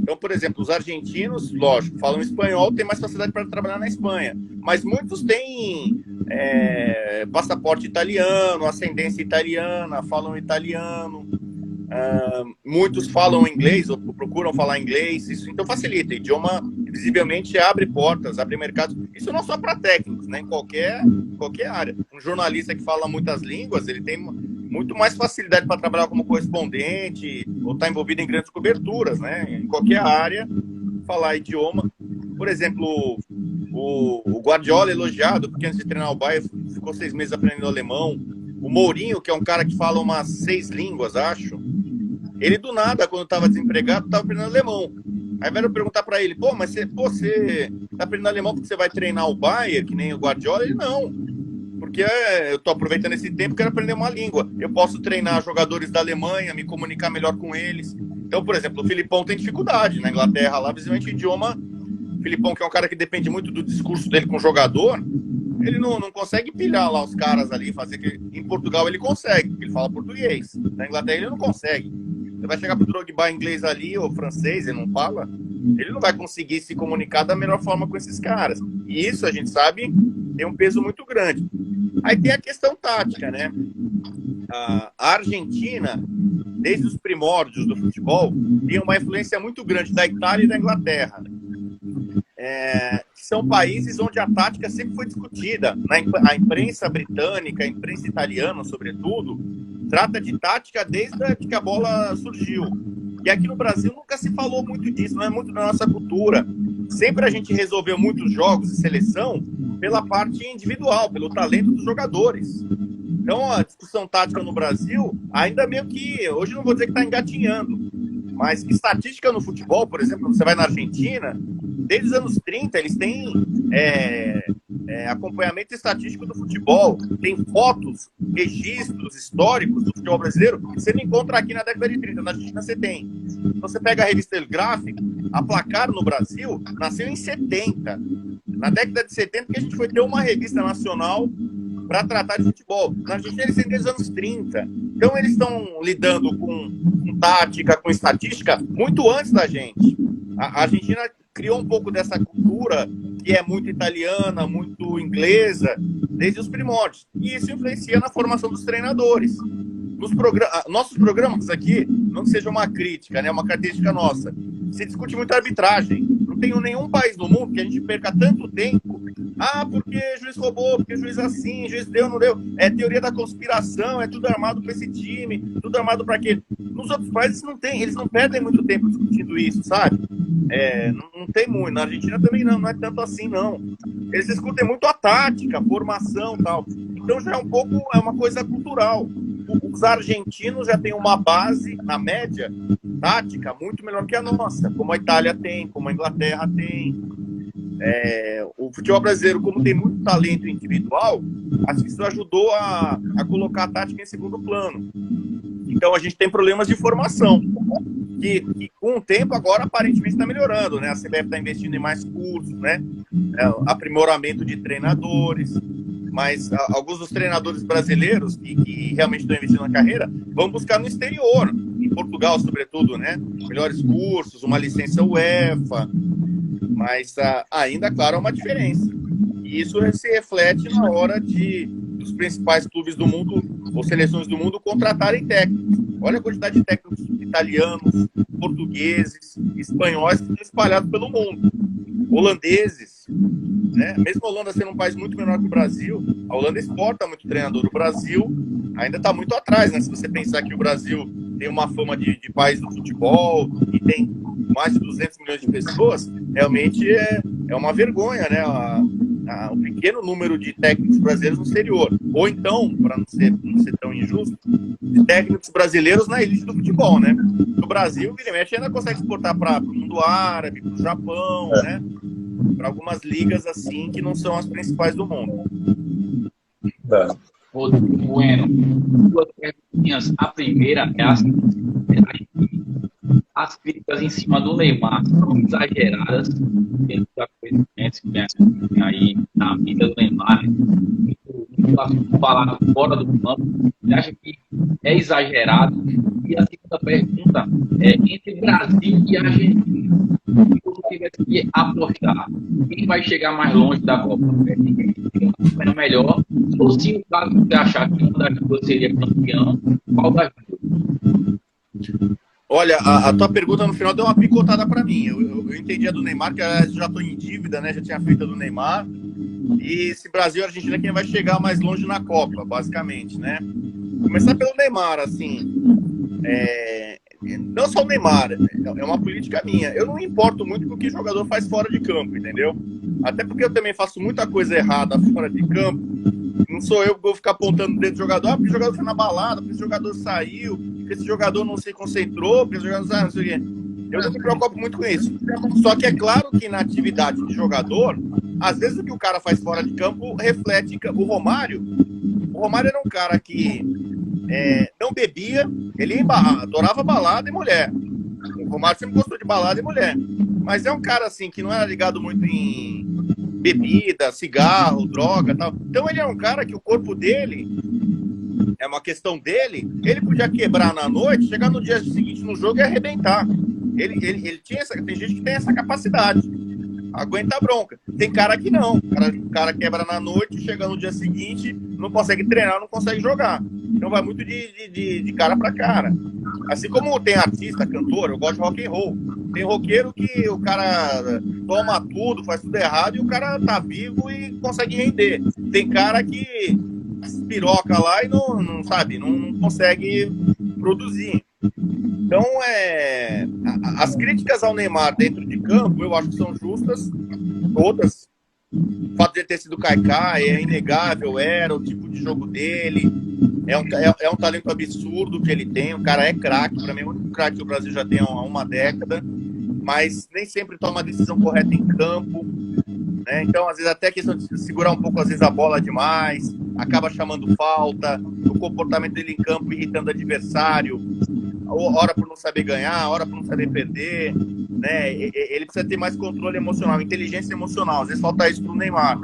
Então, por exemplo, os argentinos, lógico, falam espanhol, tem mais facilidade para trabalhar na Espanha. Mas muitos têm passaporte italiano, ascendência italiana, falam italiano. Muitos falam inglês ou procuram falar inglês. Isso então facilita. O idioma, visivelmente, abre portas, abre mercados. Isso não só para técnicos, né? Em qualquer área. Um jornalista que fala muitas línguas, ele tem muito mais facilidade para trabalhar como correspondente ou estar envolvido em grandes coberturas, né? Em qualquer área, falar idioma. Por exemplo, o Guardiola, elogiado, porque antes de treinar o Bayern ficou 6 meses aprendendo alemão. O Mourinho, que é um cara que fala umas 6 línguas, acho, ele do nada, quando estava desempregado, estava aprendendo alemão. Aí vieram perguntar para ele, mas você está aprendendo alemão porque você vai treinar o Bayern, que nem o Guardiola? Ele, não, porque eu estou aproveitando esse tempo e quero aprender uma língua. Eu posso treinar jogadores da Alemanha, me comunicar melhor com eles. Então, por exemplo, o Filipão tem dificuldade na Inglaterra, lá, visivelmente, idioma. O Filipão, que é um cara que depende muito do discurso dele com o jogador, ele não consegue pilhar lá os caras ali, fazer que em Portugal ele consegue, porque ele fala português. Na Inglaterra ele não consegue. Você vai chegar pro Drogba em inglês ali, ou francês, ele não fala, ele não vai conseguir se comunicar da melhor forma com esses caras. E isso, a gente sabe, tem um peso muito grande. Aí tem a questão tática, né? A Argentina, desde os primórdios do futebol, tem uma influência muito grande da Itália e da Inglaterra. São países onde a tática sempre foi discutida. A imprensa britânica, a imprensa italiana, sobretudo, trata de tática desde que a bola surgiu. E aqui no Brasil nunca se falou muito disso, não é muito da nossa cultura. Sempre a gente resolveu muitos jogos de seleção pela parte individual, pelo talento dos jogadores. Então a discussão tática no Brasil ainda meio que, hoje não vou dizer que está engatinhando, mas estatística no futebol, por exemplo, você vai na Argentina, desde os anos 30, eles têm acompanhamento estatístico do futebol, tem fotos, registros históricos do futebol brasileiro que você não encontra aqui na década de 30, na Argentina você tem. Então você pega a revista El Gráfico, a Placar no Brasil nasceu em 70, na década de 70 que a gente foi ter uma revista nacional para tratar de futebol. Na Argentina eles têm desde os anos 30, então eles estão lidando com tática, com estatística muito antes da gente. A Argentina criou um pouco dessa cultura que é muito italiana, muito inglesa, desde os primórdios. E isso influencia na formação dos treinadores. Nossos programas aqui, não que seja uma crítica, né, uma característica nossa, se discute muito a arbitragem. Não tem nenhum país no mundo que a gente perca tanto tempo Ah, porque juiz roubou, porque juiz assim, juiz deu, não deu. É teoria da conspiração, é tudo armado para esse time, tudo armado para aquele. Nos outros países não tem, eles não perdem muito tempo discutindo isso, sabe? Não tem muito. Na Argentina também não é tanto assim, não. Eles discutem muito a tática, a formação e tal. Então já é uma coisa cultural. Os argentinos já têm uma base, na média, tática muito melhor que a nossa, como a Itália tem, como a Inglaterra tem. O futebol brasileiro, como tem muito talento individual, acho que isso ajudou a colocar a tática em segundo plano. Então a gente tem problemas de formação, que com o tempo agora aparentemente está melhorando, né? A CBF está investindo em mais cursos, né? Aprimoramento de treinadores, mas alguns dos treinadores brasileiros que realmente estão investindo na carreira vão buscar no exterior, em Portugal sobretudo, né? Melhores cursos, uma licença UEFA, mas ainda, claro, há uma diferença. E isso se reflete na hora dos principais clubes do mundo, ou seleções do mundo, contratarem técnicos. Olha a quantidade de técnicos italianos, portugueses, espanhóis que estão espalhados pelo mundo. Holandeses, né? Mesmo a Holanda sendo um país muito menor que o Brasil, a Holanda exporta muito treinador. O Brasil ainda está muito atrás, né? Se você pensar que o Brasil tem uma fama de país do futebol e tem mais de 200 milhões de pessoas, realmente é uma vergonha, né? O pequeno número de técnicos brasileiros no exterior. Ou então, para não ser tão injusto, de técnicos brasileiros na elite do futebol, né? No Brasil, o Guilherme ainda consegue exportar para o mundo árabe, para o Japão, né? Para algumas ligas assim que não são as principais do mundo. Rodrigo Bueno, duas perguntinhas. A primeira é a seguinte: as críticas em cima do Neymar são exageradas, dentro da conhecimento que tem aí na vida do Neymar, muito assunto falado fora do campo. Você acha que é exagerado? E a segunda pergunta é: entre Brasil e Argentina, se você tivesse que apostar, quem vai chegar mais longe da Copa? Quem vai melhor? Ou se o caso você achar que uma das duas seria campeão, qual das duas? Olha, a tua pergunta no final deu uma picotada para mim. Eu entendi a do Neymar, que eu já estou em dívida, né? Já tinha feito a do Neymar. E se Brasil e Argentina, quem vai chegar mais longe na Copa, basicamente, né? Começar pelo Neymar, assim. Não só o Neymar, é uma política minha. Eu não me importo muito com o que o jogador faz fora de campo, entendeu? Até porque eu também faço muita coisa errada fora de campo. Não sou eu que vou ficar apontando o dedo do jogador, porque o jogador foi na balada, porque o jogador saiu, porque esse jogador não se concentrou, porque o jogador não sei o quê. Eu não me preocupo muito com isso. Só que é claro que na atividade de jogador, às vezes o que o cara faz fora de campo reflete o Romário. O Romário era um cara que não bebia, ele adorava balada e mulher. O Romário sempre gostou de balada e mulher. Mas é um cara assim que não era ligado muito em bebida, cigarro, droga, tal. Então ele é um cara que o corpo dele é uma questão dele. Ele podia quebrar na noite, chegar no dia seguinte no jogo e arrebentar. Ele tinha tem gente que tem essa capacidade. Aguenta a bronca. Tem cara que não. O cara quebra na noite, chega no dia seguinte, não consegue treinar, não consegue jogar. Então vai muito de cara para cara. Assim como tem artista, cantor, eu gosto de rock and roll. Tem roqueiro que o cara toma tudo, faz tudo errado e o cara tá vivo e consegue render. Tem cara que piroca lá e não sabe, não consegue produzir. Então, as críticas ao Neymar dentro de campo, eu acho que são justas, todas. O fato de ele ter sido caicai é inegável, era o tipo de jogo dele. É um talento absurdo que ele tem. O cara é craque, para mim é o único craque que o Brasil já tem há uma década, mas nem sempre toma a decisão correta em campo, né? Então, às vezes, até a questão de segurar um pouco, às vezes, a bola demais, acaba chamando falta, o comportamento dele em campo irritando o adversário, hora por não saber ganhar, hora por não saber perder, né? Ele precisa ter mais controle emocional, inteligência emocional. Às vezes falta isso pro Neymar.